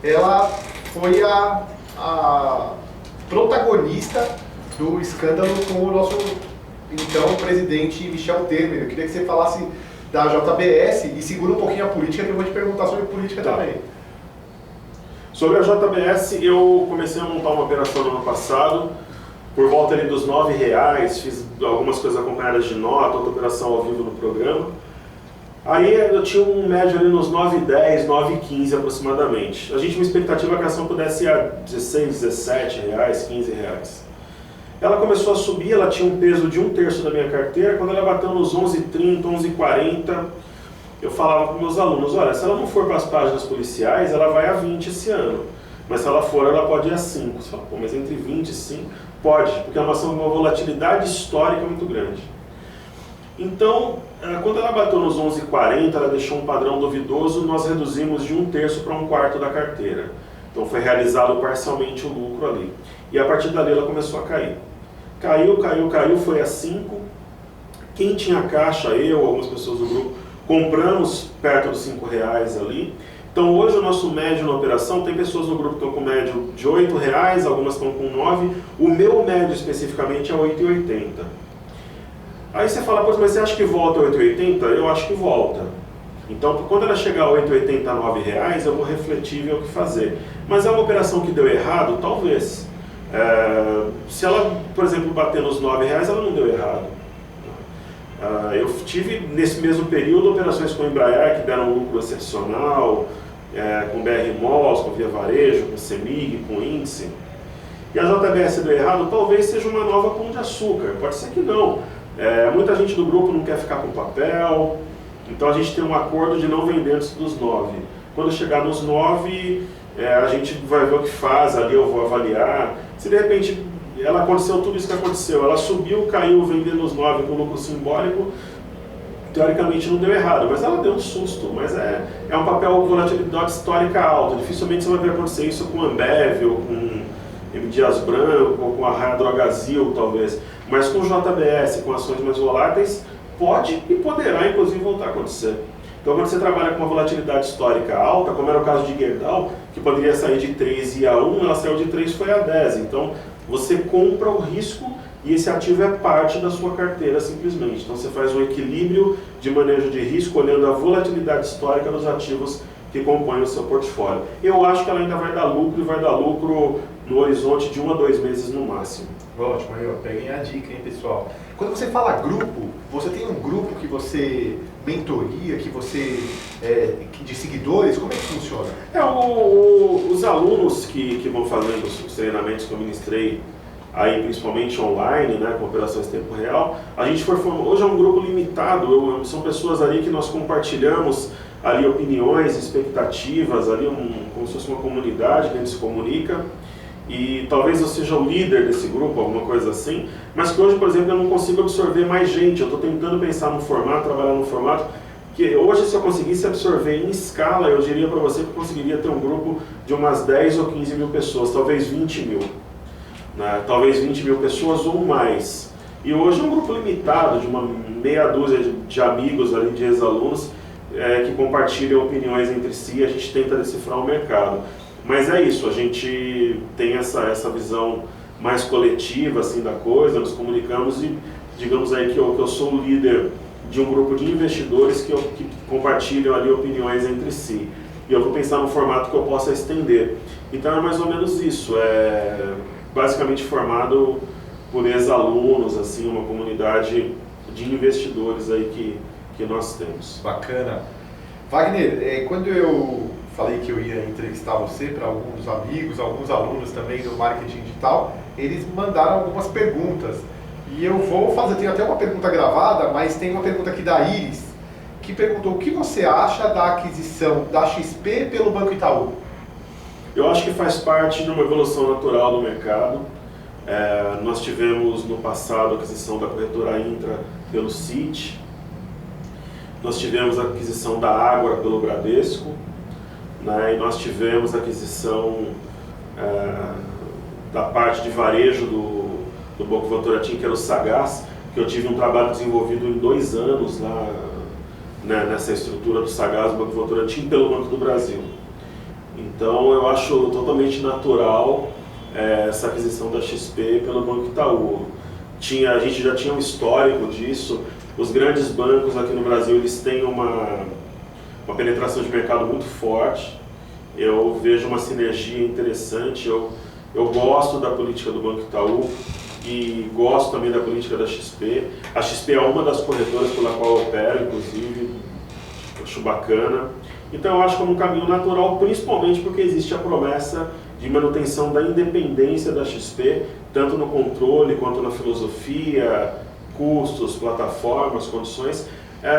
ela foi a protagonista do escândalo com o nosso então presidente Michel Temer. Eu queria que você falasse da JBS e segura um pouquinho a política, que eu vou te perguntar sobre política também. Sobre a JBS, eu comecei a montar uma operação no ano passado, por volta ali dos R$9, fiz algumas coisas acompanhadas de nota, outra operação ao vivo no programa. Aí eu tinha um médio ali nos 9,10, 9,15 aproximadamente. A gente tinha uma expectativa que a ação pudesse ir a 16, 17 reais, 15 reais. Ela começou a subir, ela tinha um peso de 1/3 da minha carteira. Quando ela bateu nos 11,30, 11,40, eu falava para meus alunos, olha, se ela não for para as páginas policiais, ela vai a 20 esse ano. Mas se ela for, ela pode ir a 5. Você fala, pô, mas entre 20 e 5? Pode, porque é uma ação com uma volatilidade histórica muito grande. Então, quando ela bateu nos 11,40, ela deixou um padrão duvidoso, nós reduzimos de 1/3 para 1/4 da carteira. Então foi realizado parcialmente o lucro ali. E a partir dali ela começou a cair. Caiu, foi a 5. Quem tinha caixa, eu, algumas pessoas do grupo, compramos perto dos R$5 ali. Então hoje o nosso médio na operação, tem pessoas no grupo que estão com médio de R$8, algumas estão com 9. O meu médio especificamente é 8,80. Aí você fala, pois, mas você acha que volta a 8,80? Eu acho que volta. Então, quando ela chegar a 8,80, R$9, eu vou refletir e ver o que fazer. Mas é uma operação que deu errado? Talvez. Se ela, por exemplo, bater nos R$9, ela não deu errado. Eu tive, nesse mesmo período, operações com Embraer que deram um lucro excepcional, com BR Malls, com Via Varejo, com Semig, com Índice. E a JBS deu errado? Talvez seja uma nova Pão de Açúcar. Pode ser que não. Muita gente do grupo não quer ficar com papel, então a gente tem um acordo de não vender antes dos 9. Quando chegar nos 9, a gente vai ver o que faz ali, eu vou avaliar. Se de repente ela aconteceu tudo isso que aconteceu, ela subiu, caiu, vendendo nos 9 com lucro simbólico, teoricamente não deu errado, mas ela deu um susto. Mas é um papel com volatilidade histórica alta, dificilmente você vai ver acontecer isso com Ambev, ou com M. Dias Branco, ou com a Raia Drogasil, talvez. Mas com JBS, com ações mais voláteis, pode e poderá, inclusive, voltar a acontecer. Então, quando você trabalha com uma volatilidade histórica alta, como era o caso de Gerdau, que poderia sair de 3 e a 1, ela saiu de 3 e foi a 10. Então, você compra o risco e esse ativo é parte da sua carteira simplesmente. Então você faz um equilíbrio de manejo de risco olhando a volatilidade histórica dos ativos que compõem o seu portfólio. Eu acho que ela ainda vai dar lucro e vai dar lucro no horizonte de 1 a 2 meses no máximo. Ótimo, aí, ó, peguem a dica, hein, pessoal. Quando você fala grupo, você tem um grupo que você mentoria, que você de seguidores, como é que funciona? Os alunos que vão fazendo os treinamentos que eu ministrei, aí principalmente online, né, com operações em tempo real, a gente foi formando, hoje é um grupo limitado, são pessoas ali que nós compartilhamos ali opiniões, expectativas, ali como se fosse uma comunidade que a gente se comunica, e talvez eu seja o líder desse grupo, alguma coisa assim, mas que hoje, por exemplo, eu não consigo absorver mais gente. Eu estou tentando pensar no formato, trabalhar no formato, que hoje, se eu conseguisse absorver em escala, eu diria para você que eu conseguiria ter um grupo de umas 10 ou 15 mil pessoas, talvez 20 mil, né? Talvez 20 mil pessoas ou mais. E hoje é um grupo limitado, de uma meia dúzia de amigos ali, de ex-alunos, que compartilham opiniões entre si, a gente tenta decifrar o mercado. Mas é isso, a gente tem essa visão mais coletiva assim, da coisa, nos comunicamos e digamos aí que eu sou o líder de um grupo de investidores que compartilham ali opiniões entre si. E eu vou pensar no formato que eu possa estender. Então é mais ou menos isso, basicamente formado por ex-alunos, assim, uma comunidade de investidores aí que nós temos. Bacana. Wagner, quando eu falei que eu ia entrevistar você para alguns amigos, alguns alunos também do marketing digital, eles mandaram algumas perguntas. E eu vou fazer, tem até uma pergunta gravada, mas tem uma pergunta aqui da Iris, que perguntou o que você acha da aquisição da XP pelo Banco Itaú? Eu acho que faz parte de uma evolução natural do mercado. Nós tivemos no passado a aquisição da corretora Intra pelo Citi, nós tivemos a aquisição da Ágora pelo Bradesco, né, e nós tivemos a aquisição da parte de varejo do Banco Votorantim, que era o Sagaz, que eu tive um trabalho desenvolvido em 2 anos lá, né, nessa estrutura do Sagaz, do Banco Votorantim, pelo Banco do Brasil. Então eu acho totalmente natural essa aquisição da XP pelo Banco Itaú. A gente já tinha um histórico disso. Os grandes bancos aqui no Brasil, eles têm uma penetração de mercado muito forte. Eu vejo uma sinergia interessante. Eu gosto da política do Banco Itaú e gosto também da política da XP. A XP é uma das corretoras pela qual eu opero, inclusive, acho bacana. Então eu acho que é um caminho natural, principalmente porque existe a promessa de manutenção da independência da XP, tanto no controle quanto na filosofia, custos, plataformas, condições.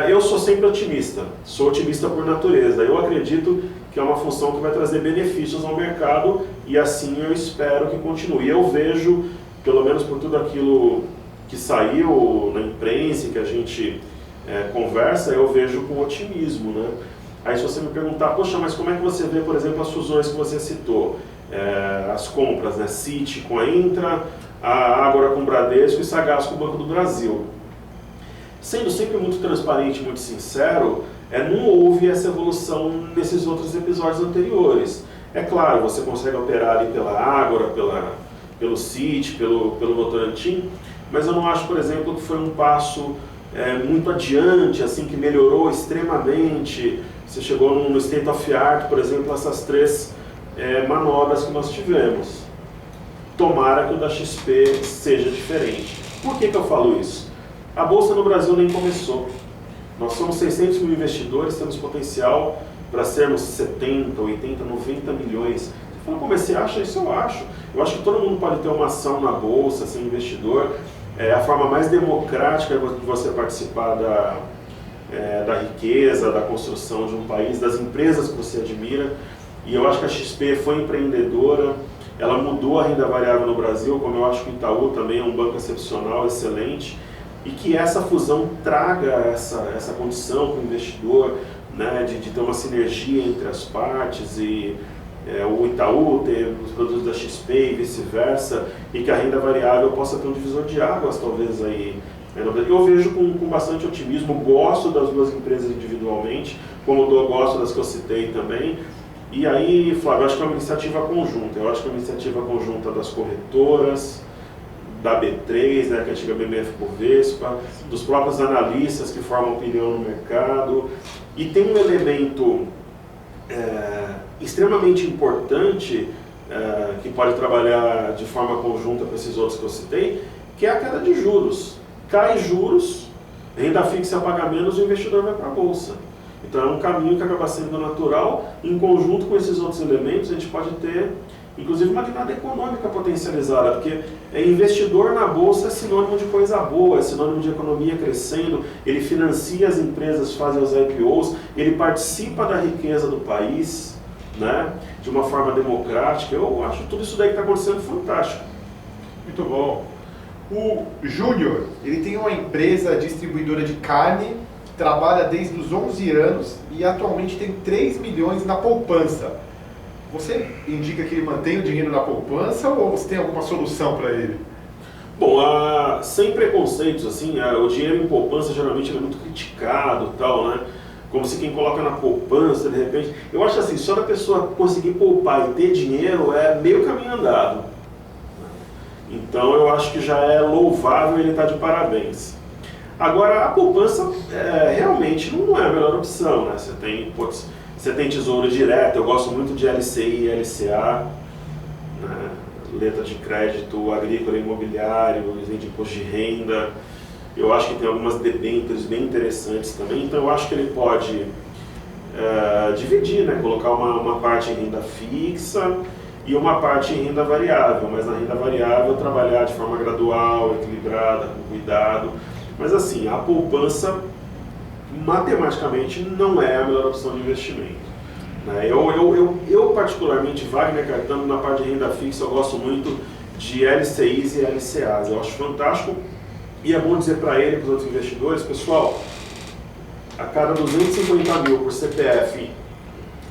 Eu sou sempre otimista, sou otimista por natureza. Eu acredito que é uma função que vai trazer benefícios ao mercado e assim eu espero que continue. Eu vejo, pelo menos por tudo aquilo que saiu na imprensa, que a gente conversa, eu vejo com otimismo, né? Aí se você me perguntar, poxa, mas como é que você vê, por exemplo, as fusões que você citou? As compras, né? Citi com a Intra, a Ágora com o Bradesco e Sagaz com o Banco do Brasil. Sendo sempre muito transparente, muito sincero, não houve essa evolução nesses outros episódios anteriores. É claro, você consegue operar ali pela Ágora, pelo Citi, pelo Votorantim, mas eu não acho, por exemplo, que foi um passo muito adiante, assim, que melhorou extremamente. Você chegou no state of the art, por exemplo, essas 3 manobras que nós tivemos. Tomara que o da XP seja diferente. Por que eu falo isso? A Bolsa no Brasil nem começou. Nós somos 600 mil investidores, temos potencial para sermos 70, 80, 90 milhões. Você fala, como você acha? Isso eu acho. Eu acho que todo mundo pode ter uma ação na Bolsa, ser investidor. É a forma mais democrática de você participar da riqueza, da construção de um país, das empresas que você admira. E eu acho que a XP foi empreendedora, ela mudou a renda variável no Brasil, como eu acho que o Itaú também é um banco excepcional, excelente, e que essa fusão traga essa condição para o investidor, né, de ter uma sinergia entre as partes e o Itaú ter os produtos da XP e vice-versa, e que a renda variável possa ter um divisor de águas, talvez, aí. Eu vejo com bastante otimismo, gosto das 2 empresas individualmente, como eu gosto das que eu citei também. E aí, Flávio, eu acho que é uma iniciativa conjunta. Eu acho que é uma iniciativa conjunta das corretoras, da B3, né, que é a antiga BMF Bovespa, dos próprios analistas que formam opinião no mercado. E tem um elemento extremamente importante que pode trabalhar de forma conjunta com esses outros que eu citei, que é a queda de juros. Cai juros, renda fixa paga menos, o investidor vai para a bolsa. Então é um caminho que acaba sendo natural. Em conjunto com esses outros elementos, a gente pode ter, inclusive, uma guinada econômica potencializada, porque investidor na bolsa é sinônimo de coisa boa, é sinônimo de economia crescendo, ele financia as empresas, faz os IPOs, ele participa da riqueza do país, né, de uma forma democrática. Eu acho tudo isso daí que está acontecendo fantástico. Muito bom. O Júnior, ele tem uma empresa distribuidora de carne, trabalha desde os 11 anos e atualmente tem 3 milhões na poupança. Você indica que ele mantém o dinheiro na poupança ou você tem alguma solução para ele? Bom, sem preconceitos, assim, o dinheiro em poupança geralmente é muito criticado e tal, né? Como se quem coloca na poupança, de repente... Eu acho assim, só da pessoa conseguir poupar e ter dinheiro é meio caminho andado. Então eu acho que já é louvável, ele estar de parabéns. Agora, a poupança realmente não é a melhor opção, né? Você tem tesouro direto, eu gosto muito de LCI e LCA, né? Letra de crédito agrícola e imobiliário, de imposto de renda. Eu acho que tem algumas debêntures bem interessantes também, então eu acho que ele pode dividir, né? Colocar uma parte em renda fixa e uma parte em renda variável, mas na renda variável trabalhar de forma gradual, equilibrada, com cuidado. Mas assim, a poupança matematicamente não é a melhor opção de investimento. Eu particularmente, Wagner Caetano, na parte de renda fixa, eu gosto muito de LCIs e LCAs. Eu acho fantástico e é bom dizer para ele e para os outros investidores, pessoal, a cada 250 mil por CPF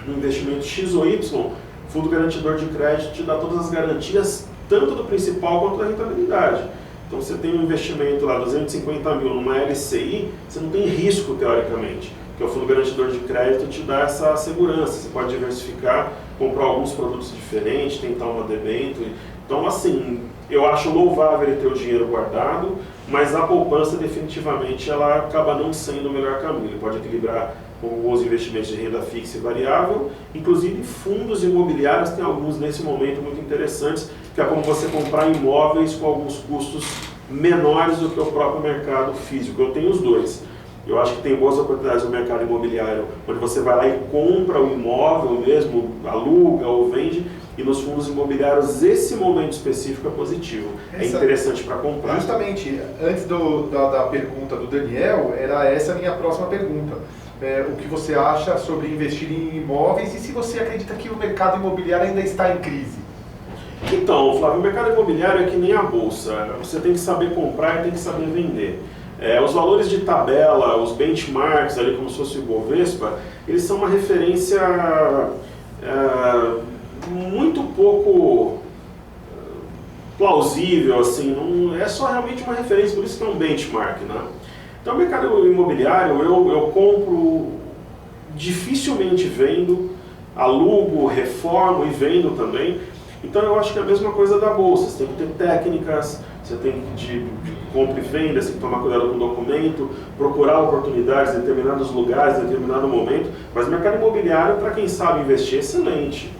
no investimento X ou Y, Fundo Garantidor de Crédito te dá todas as garantias, tanto do principal quanto da rentabilidade. Então você tem um investimento lá, 250 mil numa LCI, você não tem risco teoricamente, porque o Fundo Garantidor de Crédito te dá essa segurança, você pode diversificar, comprar alguns produtos diferentes, tentar uma debênture. Então assim, eu acho louvável ele ter o dinheiro guardado, mas a poupança definitivamente ela acaba não sendo o melhor caminho. Ele pode equilibrar com os investimentos de renda fixa e variável, inclusive fundos imobiliários, tem alguns nesse momento muito interessantes, que é como você comprar imóveis com alguns custos menores do que o próprio mercado físico. Eu tenho os dois. Eu acho que tem boas oportunidades no mercado imobiliário, onde você vai lá e compra o imóvel mesmo, aluga ou vende, e nos fundos imobiliários esse momento específico é positivo. É interessante para comprar. Justamente, antes da pergunta do Daniel, era essa a minha próxima pergunta. O que você acha sobre investir em imóveis e se você acredita que o mercado imobiliário ainda está em crise? Então, Flávio, o mercado imobiliário é que nem a bolsa. Você tem que saber comprar e tem que saber vender. Os valores de tabela, os benchmarks, ali como se fosse o Bovespa, eles são uma referência muito pouco plausível, assim, não, é só realmente uma referência, por isso que é um benchmark, né? Então, o mercado imobiliário, eu compro, dificilmente vendo, alugo, reformo e vendo também. Então, eu acho que é a mesma coisa da bolsa. Você tem que ter técnicas, você tem que de compra e venda, você tem que tomar cuidado com o documento, procurar oportunidades em determinados lugares, em determinado momento. Mas o mercado imobiliário, para quem sabe investir, é excelente.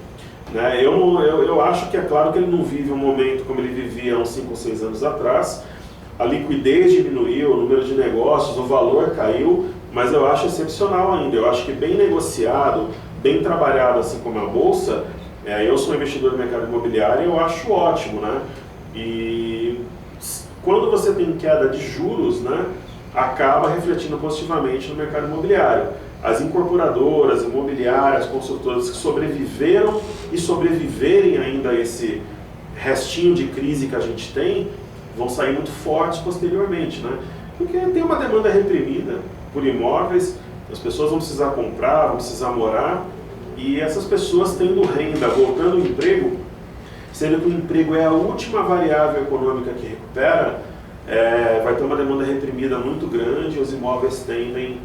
Né? Eu acho que é claro que ele não vive um momento como ele vivia há uns 5 ou 6 anos atrás. A liquidez diminuiu, o número de negócios, o valor caiu, mas eu acho excepcional ainda. Eu acho que bem negociado, bem trabalhado, assim como a bolsa, eu sou investidor no mercado imobiliário e eu acho ótimo, né? E quando você tem queda de juros, né, acaba refletindo positivamente no mercado imobiliário. As incorporadoras, imobiliárias, consultoras que sobreviveram e sobreviverem ainda a esse restinho de crise que a gente tem, vão sair muito fortes posteriormente, né? Porque tem uma demanda reprimida por imóveis, as pessoas vão precisar comprar, vão precisar morar, e essas pessoas tendo renda, voltando ao emprego, sendo que o emprego é a última variável econômica que recupera, vai ter uma demanda reprimida muito grande, os imóveis tendem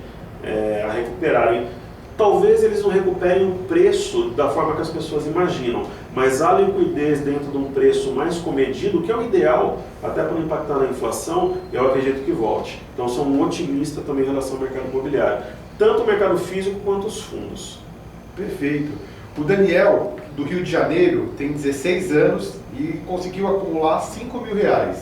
a recuperarem. talvez eles não recuperem o preço da forma que as pessoas imaginam, mas a liquidez dentro de um preço mais comedido, que é o ideal, até para não impactar na inflação, eu acredito que volte. Então sou um otimista também em relação ao mercado imobiliário, tanto o mercado físico quanto os fundos. Perfeito. O Daniel, do Rio de Janeiro, tem 16 anos e conseguiu acumular R$5.000.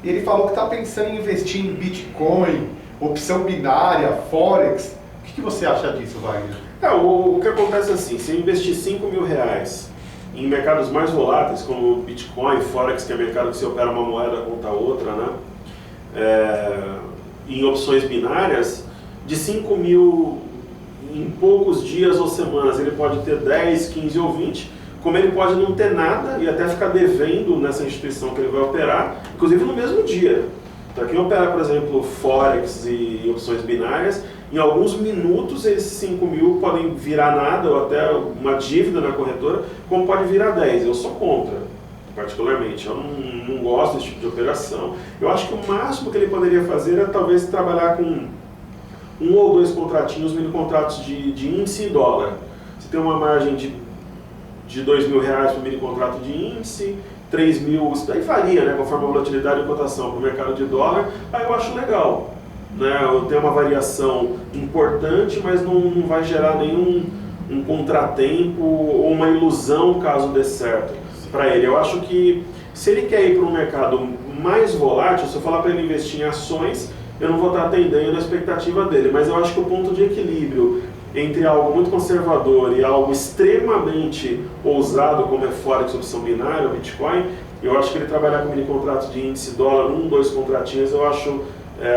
Ele falou que está pensando em investir em Bitcoin, opção binária, Forex. O que você acha disso, Wagner? O que acontece é assim, se eu investir R$5.000 em mercados mais voláteis, como Bitcoin, Forex, que é mercado que você opera uma moeda contra a outra, né? Em opções binárias, de 5 mil em poucos dias ou semanas, ele pode ter 10, 15 ou 20, como ele pode não ter nada e até ficar devendo nessa instituição que ele vai operar, inclusive no mesmo dia. Então, quem opera, por exemplo, Forex e opções binárias, em alguns minutos esses 5 mil podem virar nada ou até uma dívida na corretora, como pode virar 10. Eu sou contra, particularmente. Eu não gosto desse tipo de operação. Eu acho que o máximo que ele poderia fazer é talvez trabalhar com 1 ou 2 contratinhos, mini contratos de índice e dólar. Você tem uma margem de R$2.000 para o mini contrato de índice, 3 mil, isso daí varia, né, conforme a volatilidade e cotação para o mercado de dólar, aí eu acho legal. Né, tem uma variação importante, mas não vai gerar nenhum contratempo ou uma ilusão caso dê certo para ele. Eu acho que se ele quer ir para um mercado mais volátil, se eu falar para ele investir em ações, eu não vou estar atendendo a expectativa dele, mas eu acho que o ponto de equilíbrio entre algo muito conservador e algo extremamente ousado, como é Forex, opção binária, Bitcoin, eu acho que ele trabalhar com mini contratos de índice dólar, 1, 2 contratinhos, eu acho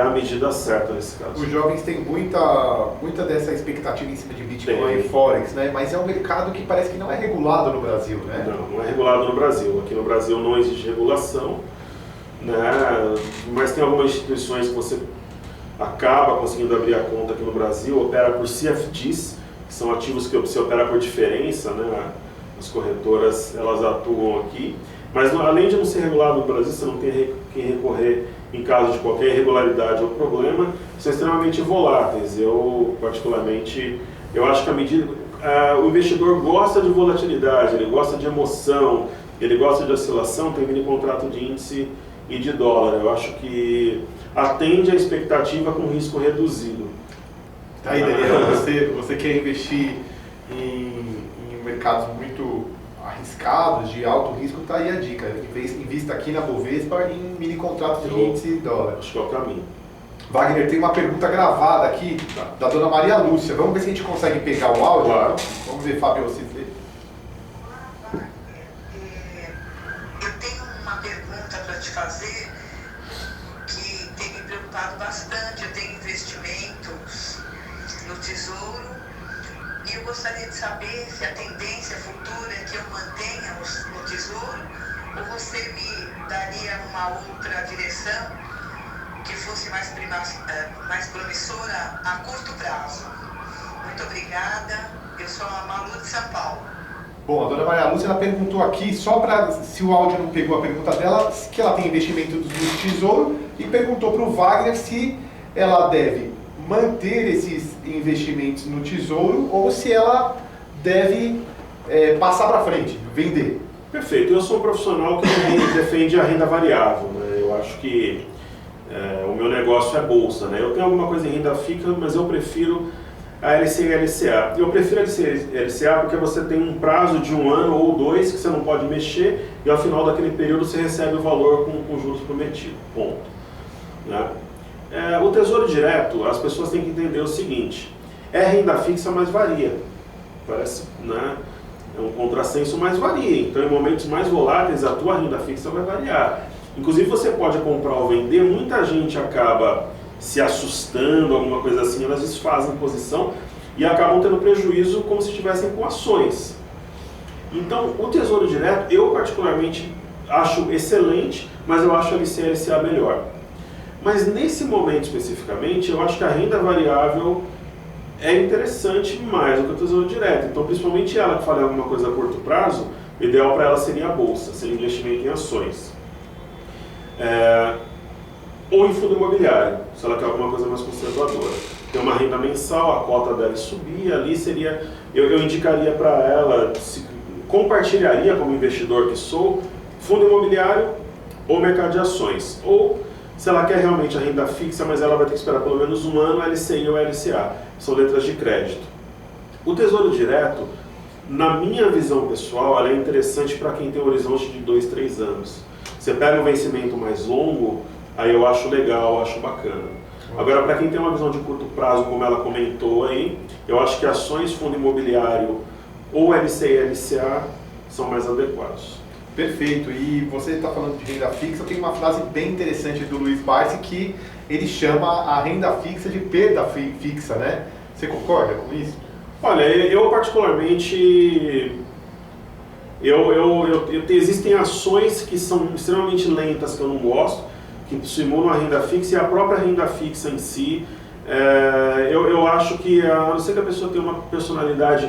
a medida certa nesse caso. Os jovens têm muita dessa expectativa em cima de Bitcoin e Forex, né? Mas é um mercado que parece que não é regulado no Brasil, né? Não é regulado no Brasil. Aqui no Brasil não existe regulação, né? Mas tem algumas instituições que você acaba conseguindo abrir a conta aqui no Brasil, opera por CFDs, que são ativos que você opera por diferença, né? As corretoras, elas atuam aqui, mas além de não ser regulado no Brasil, você não tem quem recorrer em caso de qualquer irregularidade ou problema, são extremamente voláteis. Eu, particularmente, eu acho que o investidor gosta de volatilidade, ele gosta de emoção, ele gosta de oscilação, tem mini contrato de índice e de dólar. Eu acho que atende a expectativa com risco reduzido. Tá aí, Daniel, você quer investir em mercados muito arriscados, de alto risco, tá aí a dica. Invista aqui na Bovespa em mini contratos de índice e dólar. Acho que é o caminho. Wagner, tem uma pergunta gravada aqui da dona Maria Lúcia. Vamos ver se a gente consegue pegar o áudio? Claro. Vamos ver, Fábio, você vê. Eu tenho uma pergunta para te fazer que tem me preocupado bastante. Eu tenho investimentos no Tesouro e eu gostaria de saber se a tendência futura é que eu mantenha no Tesouro ou você me daria uma outra direção que fosse mais promissora a curto prazo. Muito obrigada. Eu sou a Malu de São Paulo. Bom, a dona Maria Lúcia, ela perguntou aqui, só para, se o áudio não pegou a pergunta dela, que ela tem investimento no Tesouro e perguntou para o Wagner se ela deve manter esses investimentos no Tesouro ou se ela deve passar para frente, vender. Perfeito. Eu sou um profissional que defende a renda variável, né? Eu acho que o meu negócio é bolsa, né? Eu tenho alguma coisa em renda fixa, mas eu prefiro a LCI e a LCA. Eu prefiro a LCI e a LCA porque você tem um prazo de 1 ano ou 2 que você não pode mexer e ao final daquele período você recebe o valor com juros prometidos. Ponto. Né? O Tesouro Direto, as pessoas têm que entender o seguinte: é renda fixa, mas varia. Parece, né? É um contrassenso, mas varia. Então, em momentos mais voláteis, a tua renda fixa vai variar. Inclusive, você pode comprar ou vender, muita gente acaba se assustando, alguma coisa assim, elas desfazem posição e acabam tendo prejuízo como se estivessem com ações. Então, o Tesouro Direto, eu particularmente acho excelente, mas eu acho a LCI e a LCA melhor. Mas nesse momento especificamente, eu acho que a renda variável é interessante mais do que o Tesouro Direto. Então, principalmente ela que fala alguma coisa a curto prazo, o ideal para ela seria a bolsa, seria investimento em ações. Ou em fundo imobiliário, se ela quer alguma coisa mais conservadora. tem uma renda mensal, a cota deve subir, ali seria, eu indicaria para ela, compartilharia como investidor que sou, fundo imobiliário ou mercado de ações. Ou, se ela quer realmente a renda fixa, mas ela vai ter que esperar pelo menos um ano, LCI ou LCA, são letras de crédito. O Tesouro Direto, na minha visão pessoal, ela é interessante para quem tem um horizonte de 2, 3 anos. Você pega um vencimento mais longo, aí eu acho legal, eu acho bacana. Agora, para quem tem uma visão de curto prazo, como ela comentou aí, eu acho que ações, fundo imobiliário ou LCI e LCA são mais adequados. Perfeito. E você está falando de renda fixa, tem uma frase bem interessante do Luiz Barsi que ele chama a renda fixa de perda fixa, né? Você concorda com isso? Olha, eu particularmente, existem ações que são extremamente lentas que eu não gosto, que simulam a renda fixa e a própria renda fixa em si. Eu acho que, a não ser que a pessoa tenha uma personalidade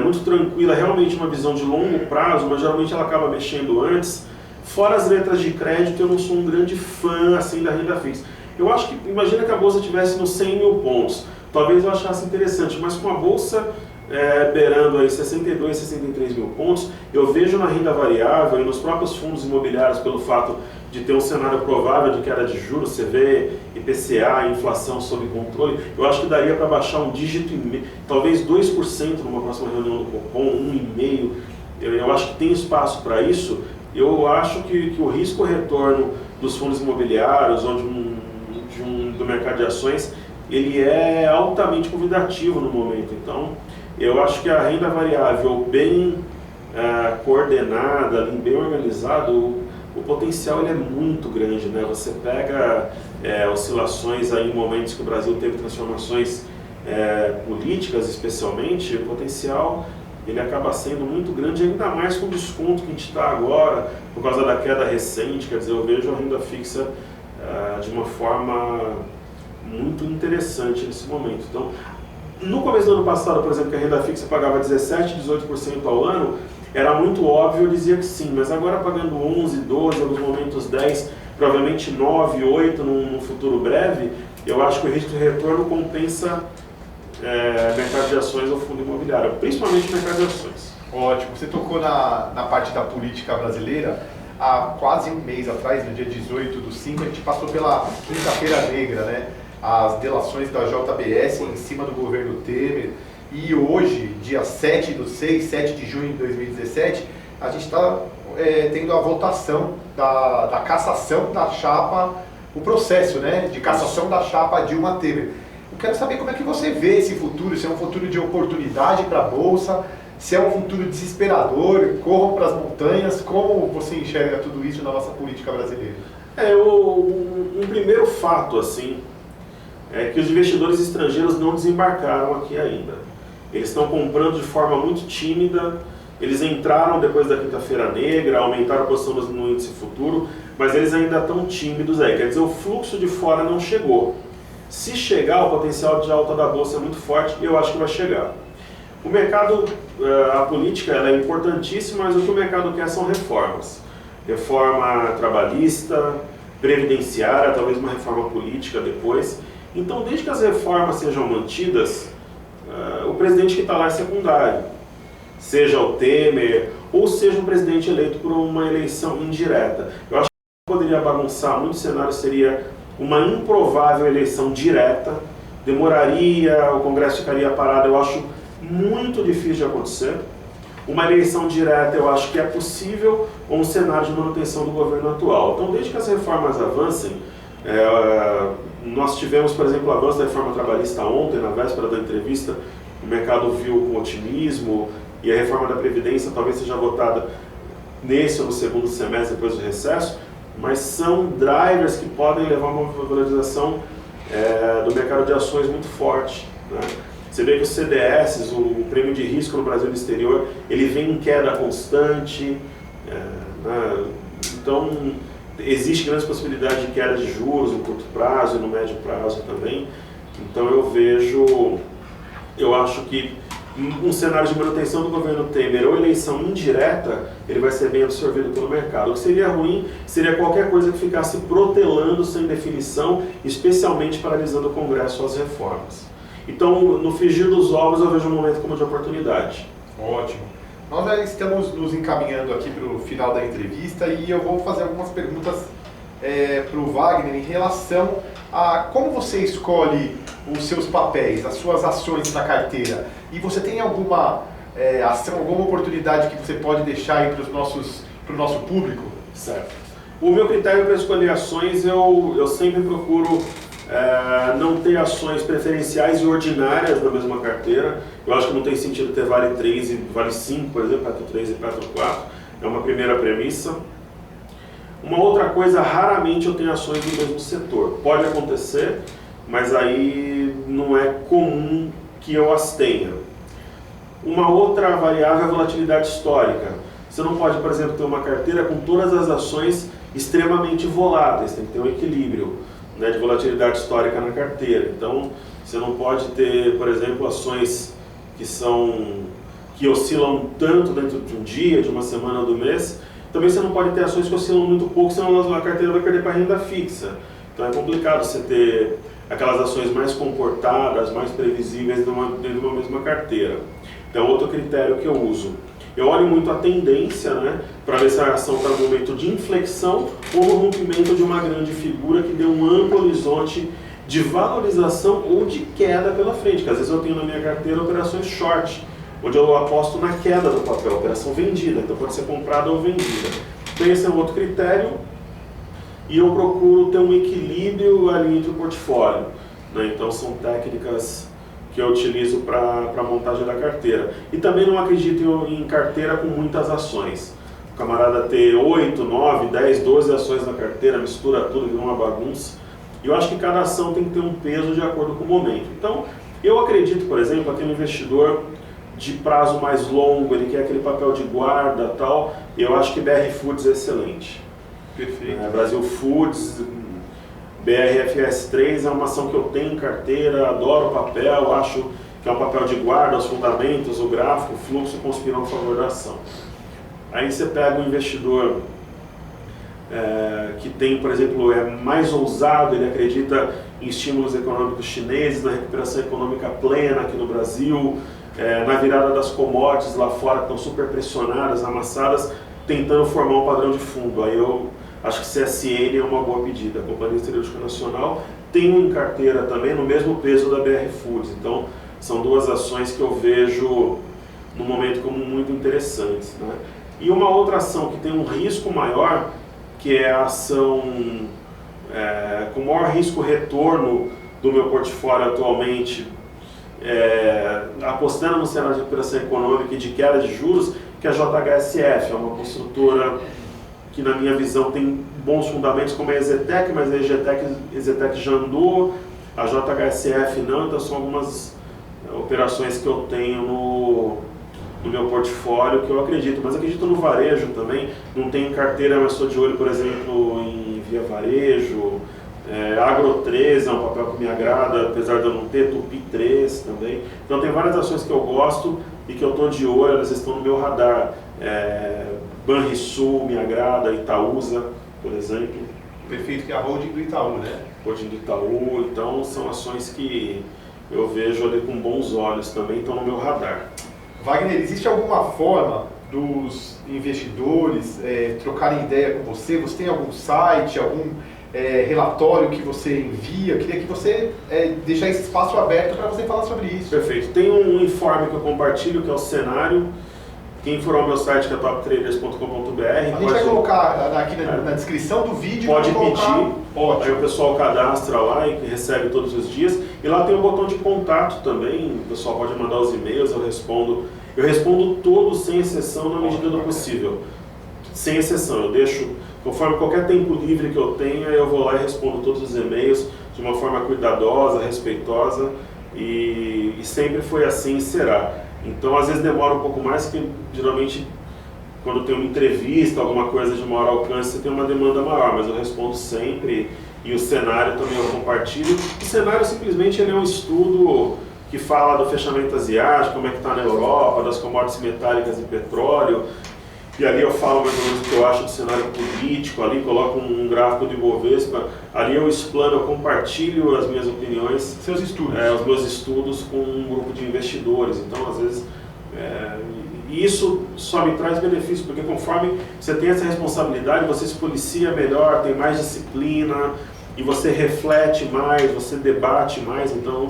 muito tranquila, realmente uma visão de longo prazo, mas geralmente ela acaba mexendo antes. Fora as letras de crédito, eu não sou um grande fã assim da renda fixa. Eu acho que, imagina que a bolsa estivesse nos 100 mil pontos, talvez eu achasse interessante, mas com a bolsa beirando aí 62, 63 mil pontos, eu vejo na renda variável e nos próprios fundos imobiliários, pelo fato de ter um cenário provável de queda de juros, você vê IPCA, inflação sob controle, eu acho que daria para baixar um dígito e meio, talvez 2% numa próxima reunião do Copom, 1,5%, eu acho que tem espaço para isso. Eu acho que o risco-retorno dos fundos imobiliários, do mercado de ações, ele é altamente convidativo no momento. Então, eu acho que a renda variável bem coordenada, bem organizada, o potencial ele é muito grande, né? Você pega oscilações aí em momentos que o Brasil teve transformações políticas, especialmente, o potencial ele acaba sendo muito grande, ainda mais com o desconto que a gente está agora, por causa da queda recente. Quer dizer, eu vejo a renda fixa de uma forma muito interessante nesse momento. Então, no começo do ano passado, por exemplo, que a renda fixa pagava 17%, 18% ao ano, era muito óbvio, eu dizia que sim, mas agora pagando 11%, 12%, em alguns momentos 10%, provavelmente 9%, 8% num futuro breve, eu acho que o risco de retorno compensa mercado de ações ou fundo imobiliário, principalmente mercado de ações. Ótimo. Você tocou na parte da política brasileira. Há quase um mês atrás, no dia 18/5, a gente passou pela Quinta-feira Negra, né? As delações da JBS em cima do governo Temer. E hoje, dia 7/6, 7 de junho de 2017, a gente está tendo a votação da cassação da chapa, o processo, né, de cassação da chapa Dilma Temer. Eu quero saber como é que você vê esse futuro, se é um futuro de oportunidade para a Bolsa, se é um futuro desesperador, corram para as montanhas, como você enxerga tudo isso na nossa política brasileira? Um primeiro fato, assim, é que os investidores estrangeiros não desembarcaram aqui ainda. Eles estão comprando de forma muito tímida, eles entraram depois da Quinta-feira Negra, aumentaram a posição no índice futuro, mas eles ainda estão tímidos aí, quer dizer, o fluxo de fora não chegou. Se chegar, o potencial de alta da Bolsa é muito forte e eu acho que vai chegar. O mercado, a política ela é importantíssima, mas o que o mercado quer são reformas. Reforma trabalhista, previdenciária, talvez uma reforma política depois. Então, desde que as reformas sejam mantidas, o presidente que está lá é secundário. Seja o Temer, ou seja um presidente eleito por uma eleição indireta. Eu acho que poderia bagunçar muito o cenário, seria uma improvável eleição direta, demoraria, o Congresso ficaria parado, eu acho muito difícil de acontecer. Uma eleição direta eu acho que é possível, ou um cenário de manutenção do governo atual. Então, desde que as reformas avancem, nós tivemos, por exemplo, o avanço da reforma trabalhista ontem, na véspera da entrevista, o mercado viu com otimismo, e a reforma da Previdência talvez seja votada nesse ou no segundo semestre, depois do recesso, mas são drivers que podem levar a uma valorização do mercado de ações muito forte, né? Você vê que os CDS, o prêmio de risco no Brasil e no exterior, ele vem em queda constante, né? Então existe grande possibilidade de queda de juros no curto prazo e no médio prazo também. Então eu acho que um cenário de manutenção do governo Temer ou eleição indireta, ele vai ser bem absorvido pelo mercado. O que seria ruim seria qualquer coisa que ficasse protelando sem definição, especialmente paralisando o Congresso às reformas. Então, no frigir dos ovos, eu vejo um momento como de oportunidade. Ótimo. Nós já estamos nos encaminhando aqui para o final da entrevista e eu vou fazer algumas perguntas para o Wagner em relação a como você escolhe os seus papéis, as suas ações na carteira. E você tem alguma ação, alguma oportunidade que você pode deixar aí para o nosso público? Certo. O meu critério para escolher ações, eu sempre procuro não ter ações preferenciais e ordinárias na mesma carteira. Eu acho que não tem sentido ter Vale 3 e Vale 5, por exemplo, Petro 3 e Petro 4. É uma primeira premissa. Uma outra coisa, raramente eu tenho ações no mesmo setor. Pode acontecer, mas aí não é comum que eu as tenha. Uma outra variável é a volatilidade histórica. Você não pode, por exemplo, ter uma carteira com todas as ações extremamente voláteis, tem que ter um equilíbrio, né, de volatilidade histórica na carteira. Então, você não pode ter, por exemplo, ações que oscilam tanto dentro de um dia, de uma semana ou do mês. Também você não pode ter ações que oscilam muito pouco, senão a carteira vai perder para a renda fixa. Então é complicado você ter aquelas ações mais comportadas, mais previsíveis dentro de uma mesma carteira. Então, outro critério que eu uso. Eu olho muito a tendência, né, para ver se a ação está no momento de inflexão ou no rompimento de uma grande figura que dê um amplo horizonte de valorização ou de queda pela frente. Que às vezes eu tenho na minha carteira operações short, onde eu aposto na queda do papel, operação vendida, então pode ser comprada ou vendida. Então esse é um outro critério e eu procuro ter um equilíbrio ali entre o portfólio, né? Então são técnicas que eu utilizo para a montagem da carteira. E também não acredito em carteira com muitas ações. O camarada ter 8, 9, 10, 12 ações na carteira, mistura tudo, vira uma bagunça. E eu acho que cada ação tem que ter um peso de acordo com o momento. Então, eu acredito, por exemplo, aquele investidor de prazo mais longo, ele quer aquele papel de guarda e tal, eu acho que BR Foods é excelente. Perfeito. Brasil Foods, BRFS3 é uma ação que eu tenho em carteira, adoro o papel, acho que é um papel de guarda, os fundamentos, o gráfico, o fluxo conspiram a favor da ação. Aí você pega um investidor que tem, por exemplo, é mais ousado, ele acredita em estímulos econômicos chineses, na recuperação econômica plena aqui no Brasil, na virada das commodities lá fora, que estão super pressionadas, amassadas, tentando formar um padrão de fundo. Aí eu acho que CSN é uma boa pedida. A Companhia Siderúrgica Nacional tem em carteira também no mesmo peso da BR Foods. Então, são duas ações que eu vejo no momento como muito interessantes, né? E uma outra ação que tem um risco maior, que é a ação com maior risco-retorno do meu portfólio atualmente, apostando no cenário de recuperação econômica e de queda de juros, que é a JHSF, é uma construtora que na minha visão tem bons fundamentos como a EZTEC, mas a EZTEC já andou, a JHSF não, então são algumas operações que eu tenho no meu portfólio que eu acredito, mas acredito no varejo também, não tenho carteira, mas estou de olho, por exemplo, em Via Varejo, Agro 3 é um papel que me agrada, apesar de eu não ter, Tupi 3 também. Então tem várias ações que eu gosto e que eu estou de olho, elas estão no meu radar. Banrisul me agrada, Itaúsa, por exemplo. Perfeito, que é a holding do Itaú, né? Holding do Itaú, então são ações que eu vejo ali com bons olhos também, estão no meu radar. Wagner, existe alguma forma dos investidores trocarem ideia com você? Você tem algum site, algum relatório que você envia? Eu queria que você deixasse esse espaço aberto para você falar sobre isso. Perfeito. Tem um informe que eu compartilho, que é o cenário. Quem for ao meu site, que é toptraders.com.br. A gente vai colocar aqui na descrição do vídeo. Pode pedir, ótimo. Aí o pessoal cadastra lá e recebe todos os dias. E lá tem um botão de contato também, o pessoal pode mandar os e-mails, eu respondo todos sem exceção na medida do possível. Sem exceção, eu deixo, conforme qualquer tempo livre que eu tenha, eu vou lá e respondo todos os e-mails de uma forma cuidadosa, respeitosa, e sempre foi assim e será. Então, às vezes demora um pouco mais, que geralmente quando tem uma entrevista, alguma coisa de maior alcance, você tem uma demanda maior, mas eu respondo sempre, e o cenário também eu compartilho. O cenário simplesmente é um estudo que fala do fechamento asiático, como é que está na Europa, das commodities metálicas e petróleo, e ali eu falo mais ou menos o que eu acho do cenário político, ali coloco um gráfico do Ibovespa, ali eu explano, eu compartilho as minhas opiniões, Seus estudos. os meus estudos com um grupo de investidores. Então, às vezes, isso só me traz benefício, porque conforme você tem essa responsabilidade, você se policia melhor, tem mais disciplina, e você reflete mais, você debate mais. Então,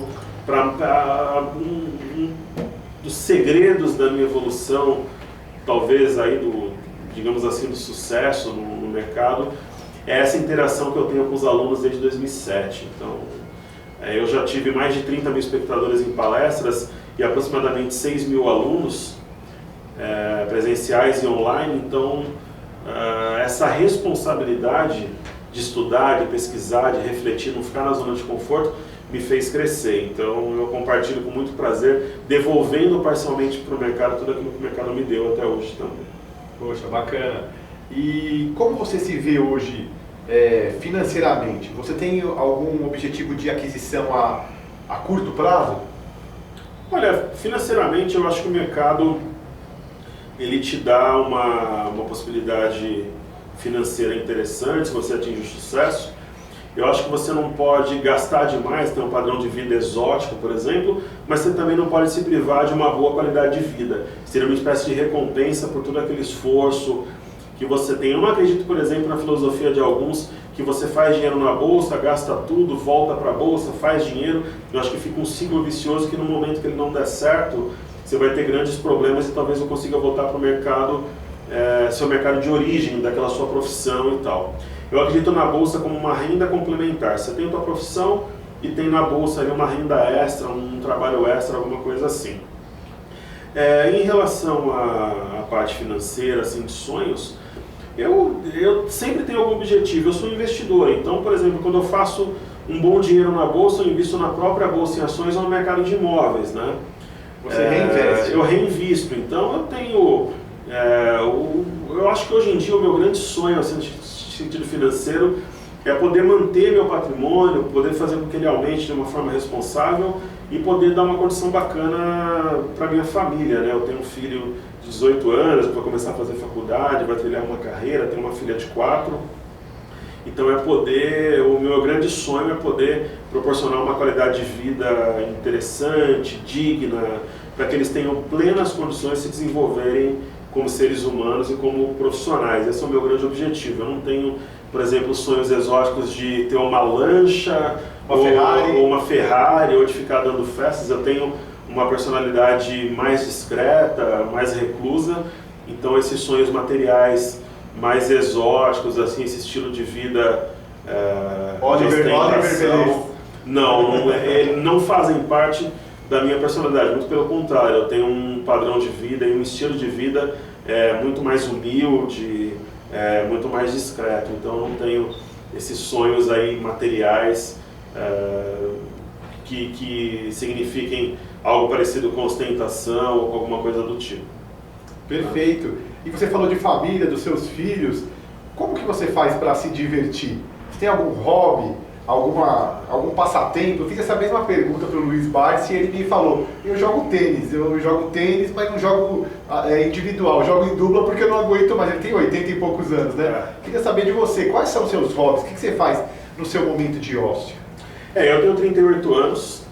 dos segredos da minha evolução, talvez aí digamos assim, do sucesso no mercado, é essa interação que eu tenho com os alunos desde 2007. Então, eu já tive mais de 30 mil espectadores em palestras e aproximadamente 6 mil alunos presenciais e online. Então, essa responsabilidade de estudar, de pesquisar, de refletir, não ficar na zona de conforto, me fez crescer. Então, eu compartilho com muito prazer, devolvendo parcialmente para o mercado tudo aquilo que o mercado me deu até hoje também. Poxa, bacana. E como você se vê hoje financeiramente? Você tem algum objetivo de aquisição a curto prazo? Olha, financeiramente eu acho que o mercado ele te dá uma possibilidade financeira interessante se você atinge o sucesso. Eu acho que você não pode gastar demais, ter um padrão de vida exótico, por exemplo, mas você também não pode se privar de uma boa qualidade de vida. Seria uma espécie de recompensa por todo aquele esforço que você tem. Eu não acredito, por exemplo, na filosofia de alguns que você faz dinheiro na bolsa, gasta tudo, volta para a bolsa, faz dinheiro. Eu acho que fica um ciclo vicioso que no momento que ele não der certo, você vai ter grandes problemas e talvez não consiga voltar para o mercado, seu mercado de origem, daquela sua profissão e tal. Eu acredito na bolsa como uma renda complementar. Você tem a tua profissão e tem na bolsa ali uma renda extra, um trabalho extra, alguma coisa assim. Em relação à parte financeira, assim, de sonhos, eu sempre tenho algum objetivo. Eu sou investidor, então, por exemplo, quando eu faço um bom dinheiro na bolsa, eu invisto na própria bolsa em ações ou no mercado de imóveis, né? Você reinveste? Eu reinvisto. Então, eu tenho... eu acho que hoje em dia o meu grande sonho, assim, sentido financeiro, é poder manter meu patrimônio, poder fazer com que ele aumente de uma forma responsável e poder dar uma condição bacana para minha família, né? Eu tenho um filho de 18 anos, vai começar a fazer faculdade, vai trilhar uma carreira, tenho uma filha de 4. Então o meu grande sonho é poder proporcionar uma qualidade de vida interessante, digna, para que eles tenham plenas condições de se desenvolverem como seres humanos e como profissionais. Esse é o meu grande objetivo. Eu não tenho, por exemplo, sonhos exóticos de ter uma lancha, ou uma Ferrari, ou de ficar dando festas. Eu tenho uma personalidade mais discreta, mais reclusa. Então esses sonhos materiais mais exóticos, assim, esse estilo de vida de ostentação, não fazem parte da minha personalidade, muito pelo contrário. Eu tenho um padrão de vida e um estilo de vida muito mais humilde, muito mais discreto. Então eu não tenho esses sonhos aí materiais que signifiquem algo parecido com ostentação ou com alguma coisa do tipo. Perfeito. E você falou de família, dos seus filhos. Como que você faz para se divertir? Você tem algum hobby? Algum passatempo? Eu fiz essa mesma pergunta para o Luiz Barsi e ele me falou: eu jogo tênis, mas não jogo individual, jogo em dupla porque eu não aguento mais. Ele tem 80 e poucos anos, né? Queria saber de você, quais são os seus hobbies? O que você faz no seu momento de ócio? Eu tenho 38 anos,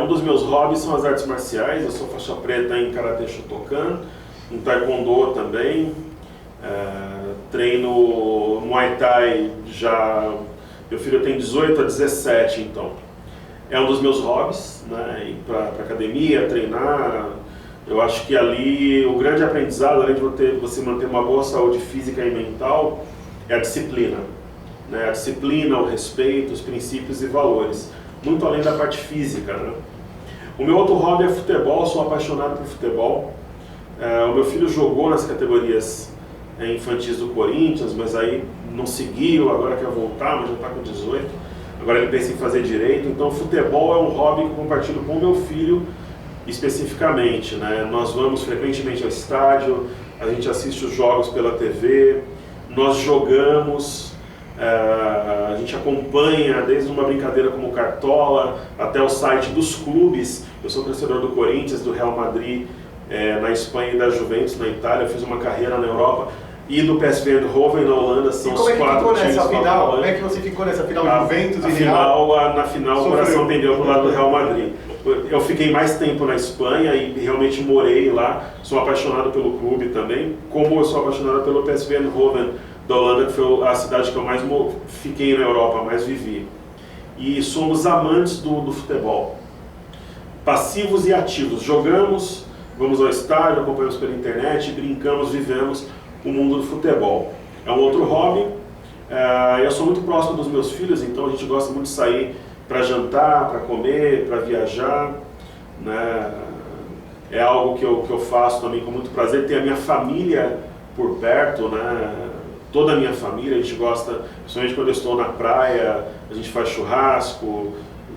um dos meus hobbies são as artes marciais. Eu sou faixa preta em Karate Shotokan, em Taekwondo também, treino Muay Thai já... Meu filho tem 18 a 17, então é um dos meus hobbies, né? Ir para academia, treinar. Eu acho que ali o grande aprendizado, além de você manter uma boa saúde física e mental, é a disciplina, né? A disciplina, o respeito, os princípios e valores, muito além da parte física, né? O meu outro hobby é futebol. Eu sou apaixonado por futebol. O meu filho jogou nas categorias infantis do Corinthians, mas aí não seguiu, agora quer voltar, mas já está com 18. Agora ele pensa em fazer direito. Então futebol é um hobby que eu compartilho com o meu filho especificamente, né? Nós vamos frequentemente ao estádio, a gente assiste os jogos pela TV, nós jogamos, a gente acompanha desde uma brincadeira como Cartola até o site dos clubes. Eu sou torcedor do Corinthians, do Real Madrid na Espanha e da Juventus na Itália, eu fiz uma carreira na Europa, e do PSV Eindhoven na Holanda, são os 4 times. Como é que você ficou nessa final de Juventus e Real? Na final o coração pendeu pro lado do Real Madrid. Eu fiquei mais tempo na Espanha e realmente morei lá, sou apaixonado pelo clube também, como eu sou apaixonado pelo PSV Eindhoven da Holanda, que foi a cidade que eu mais fiquei na Europa, mais vivi. E somos amantes do futebol, passivos e ativos, jogamos, vamos ao estádio, acompanhamos pela internet, brincamos, vivemos o mundo do futebol. É um outro hobby. Eu sou muito próximo dos meus filhos, então a gente gosta muito de sair para jantar, para comer, para viajar, né? É algo que eu faço também com muito prazer. Ter a minha família por perto, né? Toda a minha família, a gente gosta, principalmente quando eu estou na praia, a gente faz churrasco,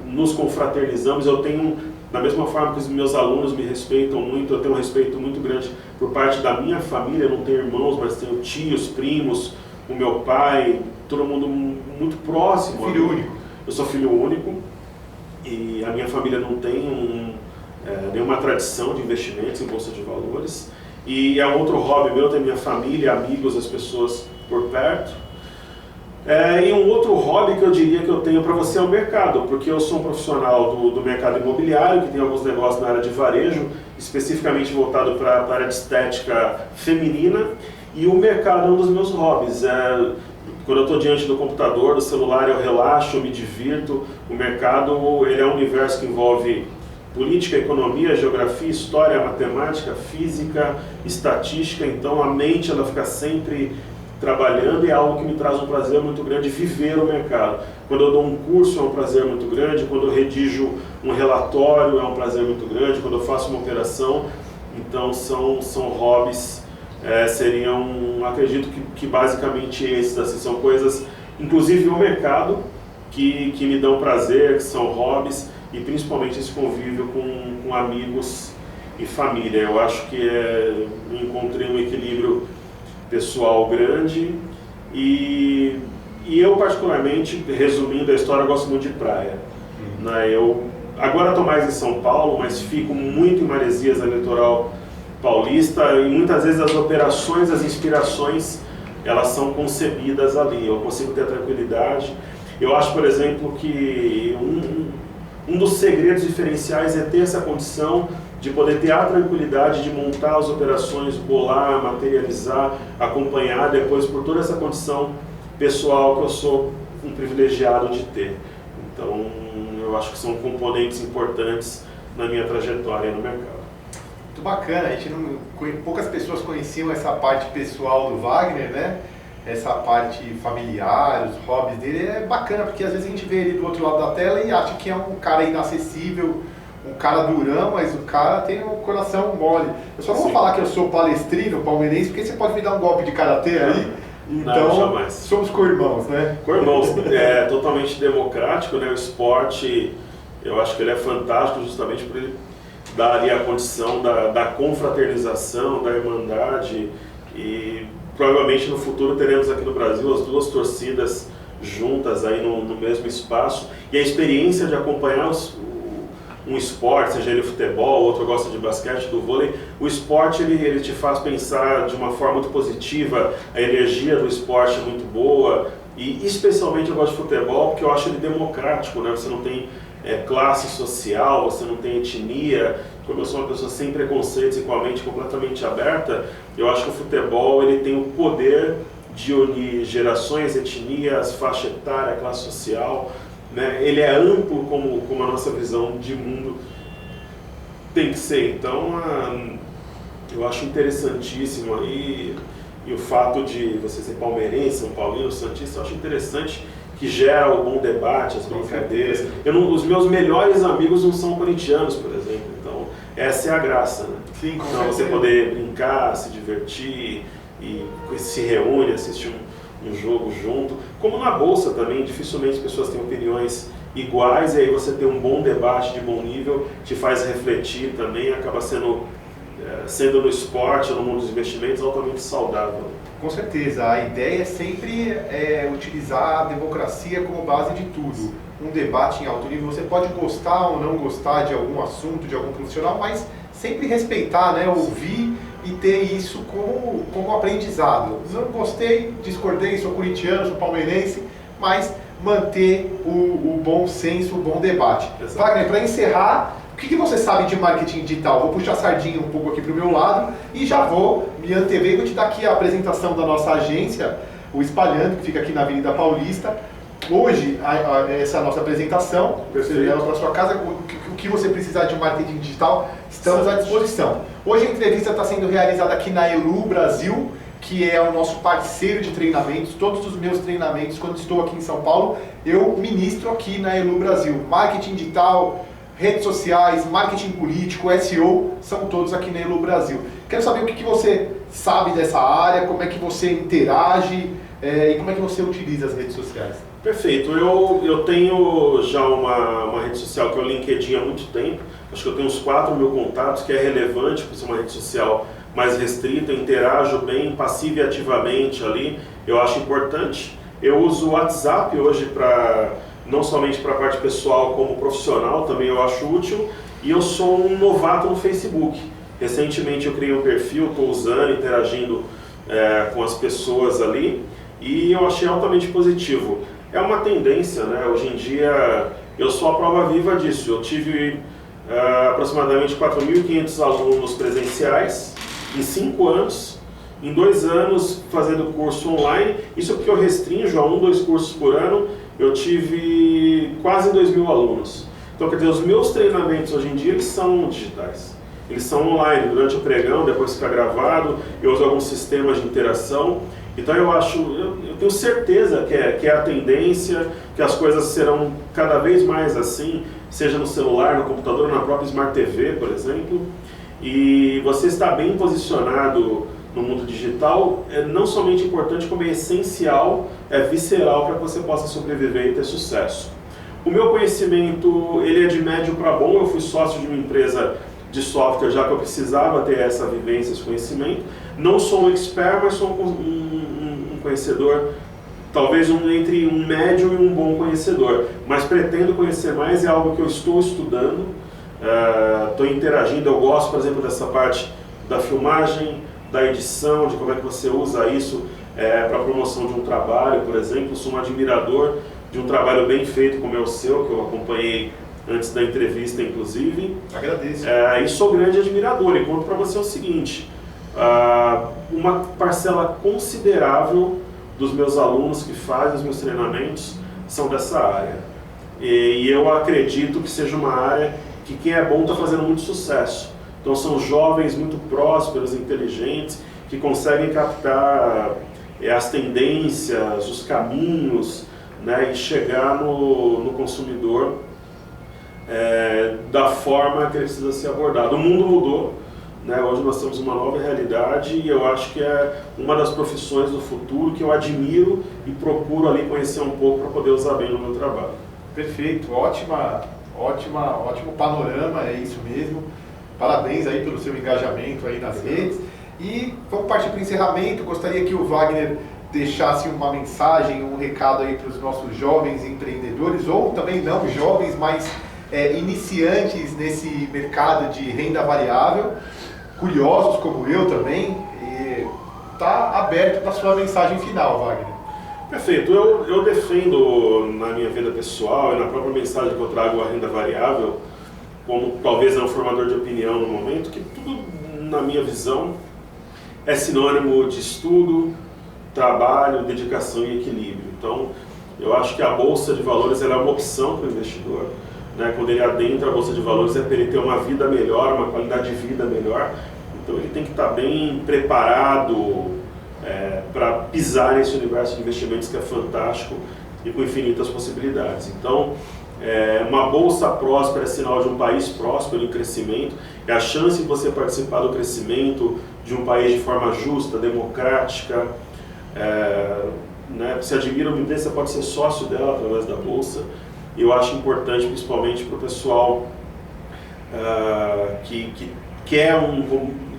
nos confraternizamos. Eu tenho, da mesma forma que os meus alunos me respeitam muito, eu tenho um respeito muito grande por parte da minha família. Eu não tenho irmãos, mas tenho tios, primos, o meu pai, todo mundo muito próximo. Filho único. Eu sou filho único e a minha família não tem nenhuma tradição de investimentos em bolsa de valores. E é um outro hobby meu, ter minha família, amigos, as pessoas por perto. E um outro hobby que eu diria que eu tenho para você é o mercado, porque eu sou um profissional do mercado imobiliário, que tem alguns negócios na área de varejo, especificamente voltado para a área de estética feminina, e o mercado é um dos meus hobbies. Quando eu estou diante do computador, do celular, eu relaxo, eu me divirto. O mercado, ele é um universo que envolve política, economia, geografia, história, matemática, física, estatística. Então a mente ela fica sempre trabalhando, e é algo que me traz um prazer muito grande viver o mercado. Quando eu dou um curso é um prazer muito grande, quando eu redijo um relatório é um prazer muito grande, quando eu faço uma operação. Então são hobbies, seriam, acredito que basicamente esses, assim, são coisas, inclusive o mercado, que me dão prazer, que são hobbies, e principalmente esse convívio com amigos e família. Eu acho que encontrei um equilíbrio pessoal grande, e eu particularmente, resumindo a história, gosto muito de praia. Né? Eu agora estou mais em São Paulo, mas fico muito em Maresias, na litoral paulista, e muitas vezes as operações, as inspirações, elas são concebidas ali. Eu consigo ter tranquilidade. Eu acho, por exemplo, que um dos segredos diferenciais é ter essa condição de poder ter a tranquilidade de montar as operações, bolar, materializar, acompanhar depois por toda essa condição pessoal que eu sou um privilegiado de ter. Então, eu acho que são componentes importantes na minha trajetória no mercado. Muito bacana, poucas pessoas conheciam essa parte pessoal do Wagner, né? Essa parte familiar, os hobbies dele, é bacana, porque às vezes a gente vê ele do outro lado da tela e acha que é um cara inacessível, um cara durão, mas o cara tem um coração mole. Eu só não vou falar que eu sou palestrino, palmeirense, porque você pode me dar um golpe de karatê aí. Então, não, jamais. Somos co-irmãos, né? Co-irmãos, é totalmente democrático, né? O esporte, eu acho que ele é fantástico justamente por ele dar ali a condição da confraternização, da irmandade, e provavelmente no futuro teremos aqui no Brasil as duas torcidas juntas aí no mesmo espaço, e a experiência de acompanhar um esporte, seja ele futebol, outro gosta de basquete, do vôlei. O esporte ele te faz pensar de uma forma muito positiva, a energia do esporte é muito boa, e especialmente eu gosto de futebol porque eu acho ele democrático, né? Você não tem classe social, você não tem etnia. Como eu sou uma pessoa sem preconceitos e com a mente completamente aberta, eu acho que o futebol ele tem o poder de unir gerações, etnias, faixa etária, classe social, né? Ele é amplo como a nossa visão de mundo tem que ser. Então, eu acho interessantíssimo aí, e o fato de você ser palmeirense, São Paulino, santista, eu acho interessante, que gera o bom debate, as brincadeiras. Os meus melhores amigos não são corintianos, por exemplo, então essa é a graça, né? Sim, com então você poder brincar, se divertir, e se reúne, assiste um jogo junto. Como na bolsa também, dificilmente as pessoas têm opiniões iguais, e aí você ter um bom debate de bom nível te faz refletir também, acaba sendo no esporte, no mundo dos investimentos, altamente saudável. Com certeza, a ideia é sempre utilizar a democracia como base de tudo. Um debate em alto nível, você pode gostar ou não gostar de algum assunto, de algum profissional, mas sempre respeitar, né, ouvir e ter isso como aprendizado. Não gostei, discordei, sou corintiano, sou palmeirense, mas manter o bom senso, o bom debate. Exato. Wagner, para encerrar, o que você sabe de marketing digital? Vou puxar a sardinha um pouco aqui para o meu lado e já vou me antever e vou te dar aqui a apresentação da nossa agência, o Espalhando, que fica aqui na Avenida Paulista. Hoje, essa é a nossa apresentação, você leva para sua casa, o que você precisar de marketing digital, estamos à disposição. Hoje a entrevista está sendo realizada aqui na Elu Brasil, que é o nosso parceiro de treinamentos. Todos os meus treinamentos, quando estou aqui em São Paulo, eu ministro aqui na Elu Brasil. Marketing digital, redes sociais, marketing político, SEO, são todos aqui na Elu Brasil. Quero saber o que você sabe dessa área, como é que você interage e como é que você utiliza as redes sociais. Perfeito. Eu tenho já uma rede social que é o LinkedIn há muito tempo. Acho que eu tenho uns 4 mil contatos, que é relevante por ser uma rede social mais restrita. Interajo bem passiva e ativamente ali. Eu acho importante. Eu uso o WhatsApp hoje não somente para a parte pessoal como profissional, também eu acho útil. E eu sou um novato no Facebook. Recentemente eu criei um perfil, estou usando, interagindo com as pessoas ali. E eu achei altamente positivo. É uma tendência, né? Hoje em dia eu sou a prova viva disso. Eu tive aproximadamente 4.500 alunos presenciais em 5 anos, em 2 anos fazendo curso online. Isso porque eu restringo a 1, 2 cursos por ano. Eu tive quase 2.000 alunos. Então, quer dizer, os meus treinamentos hoje em dia eles são digitais. Eles são online, durante o pregão, depois fica gravado. Eu uso alguns sistemas de interação. Então eu tenho certeza que é a tendência, que as coisas serão cada vez mais assim, seja no celular, no computador, na própria Smart TV, por exemplo. E você estar bem posicionado no mundo digital é não somente importante, como é essencial, é visceral para que você possa sobreviver e ter sucesso. O meu conhecimento, ele é de médio para bom. Eu fui sócio de uma empresa de software, já que eu precisava ter essa vivência, esse conhecimento. Não sou um expert, mas sou um conhecedor, talvez entre um médio e um bom conhecedor. Mas pretendo conhecer mais, é algo que eu estou estudando, estou interagindo. Eu gosto, por exemplo, dessa parte da filmagem, da edição, de como é que você usa isso para a promoção de um trabalho, por exemplo. Sou um admirador de um trabalho bem feito como é o seu, que eu acompanhei antes da entrevista, inclusive. Agradeço. E sou grande admirador. E conto para você o seguinte, uma parcela considerável dos meus alunos que fazem os meus treinamentos são dessa área. E eu acredito que seja uma área que quem é bom está fazendo muito sucesso. Então são jovens muito prósperos, inteligentes, que conseguem captar as tendências, os caminhos, né, e chegar no consumidor da forma que ele precisa ser abordado. O mundo mudou, né? Hoje nós temos uma nova realidade e eu acho que é uma das profissões do futuro que eu admiro e procuro ali conhecer um pouco para poder usar bem no meu trabalho. Perfeito, ótimo panorama, é isso mesmo. Parabéns aí pelo seu engajamento aí nas redes. E vamos partir para o encerramento. Gostaria que o Wagner deixasse uma mensagem, um recado aí para os nossos jovens empreendedores, ou também não jovens, mas iniciantes nesse mercado de renda variável, curiosos como eu também. Está aberto para a sua mensagem final, Wagner. Perfeito. Eu defendo na minha vida pessoal e na própria mensagem que eu trago a renda variável, como talvez um formador de opinião no momento, que tudo, na minha visão, é sinônimo de estudo, trabalho, dedicação e equilíbrio. Então, eu acho que a Bolsa de Valores é uma opção para o investidor. Né? Quando ele adentra a Bolsa de Valores é para ele ter uma vida melhor, uma qualidade de vida melhor. Então, ele tem que estar bem preparado para pisar nesse universo de investimentos que é fantástico e com infinitas possibilidades. Então, uma bolsa próspera é sinal de um país próspero em crescimento, é a chance de você participar do crescimento de um país de forma justa, democrática. Né? Se admira uma empresa, você pode ser sócio dela através da bolsa. E eu acho importante, principalmente para o pessoal que quer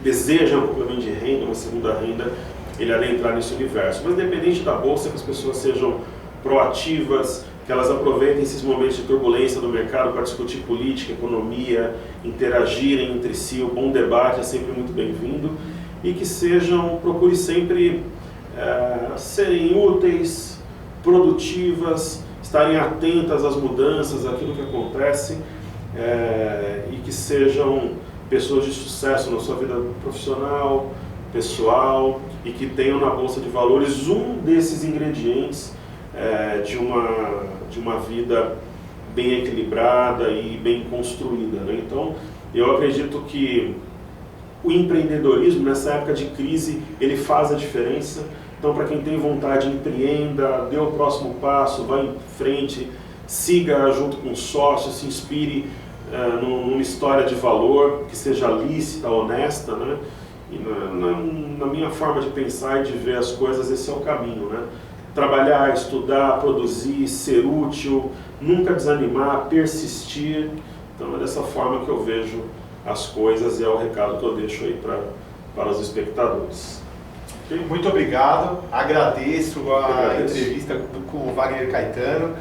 deseja um complemento de renda, uma segunda renda, ele adentrar nesse universo. Mas independente da bolsa, que as pessoas sejam proativas, que elas aproveitem esses momentos de turbulência do mercado para discutir política, economia, interagirem entre si. O bom debate é sempre muito bem-vindo e que procure sempre serem úteis, produtivas, estarem atentas às mudanças, àquilo que acontece e que sejam pessoas de sucesso na sua vida profissional, pessoal, e que tenham na Bolsa de Valores um desses ingredientes de uma vida bem equilibrada e bem construída, né? Então, eu acredito que o empreendedorismo, nessa época de crise, ele faz a diferença. Então, para quem tem vontade, empreenda, dê o próximo passo, vá em frente, siga junto com sócios, se inspire numa história de valor que seja lícita, honesta, né? E na minha forma de pensar e de ver as coisas, esse é o caminho, né? Trabalhar, estudar, produzir, ser útil, nunca desanimar, persistir. Então é dessa forma que eu vejo as coisas e é o recado que eu deixo aí para os espectadores. Okay? Muito obrigado, agradeço a entrevista com o Wagner Caetano.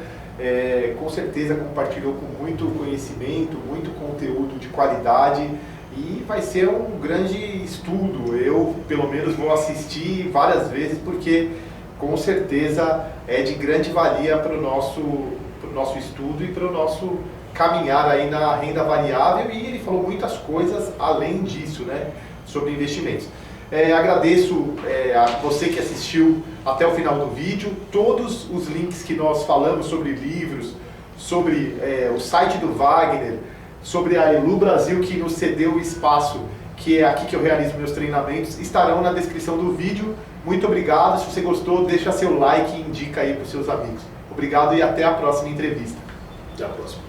Com certeza compartilhou com muito conhecimento, muito conteúdo de qualidade e vai ser um grande estudo. Eu, pelo menos, vou assistir várias vezes porque, com certeza, é de grande valia para o nosso estudo e para o nosso caminhar aí na renda variável. E ele falou muitas coisas além disso, né, sobre investimentos. Agradeço a você que assistiu até o final do vídeo. Todos os links que nós falamos sobre livros, sobre o site do Wagner, sobre a Elu Brasil, que nos cedeu o espaço, que é aqui que eu realizo meus treinamentos, estarão na descrição do vídeo. Muito obrigado. Se você gostou, deixa seu like e indica aí para os seus amigos. Obrigado e até a próxima entrevista. Até a próxima.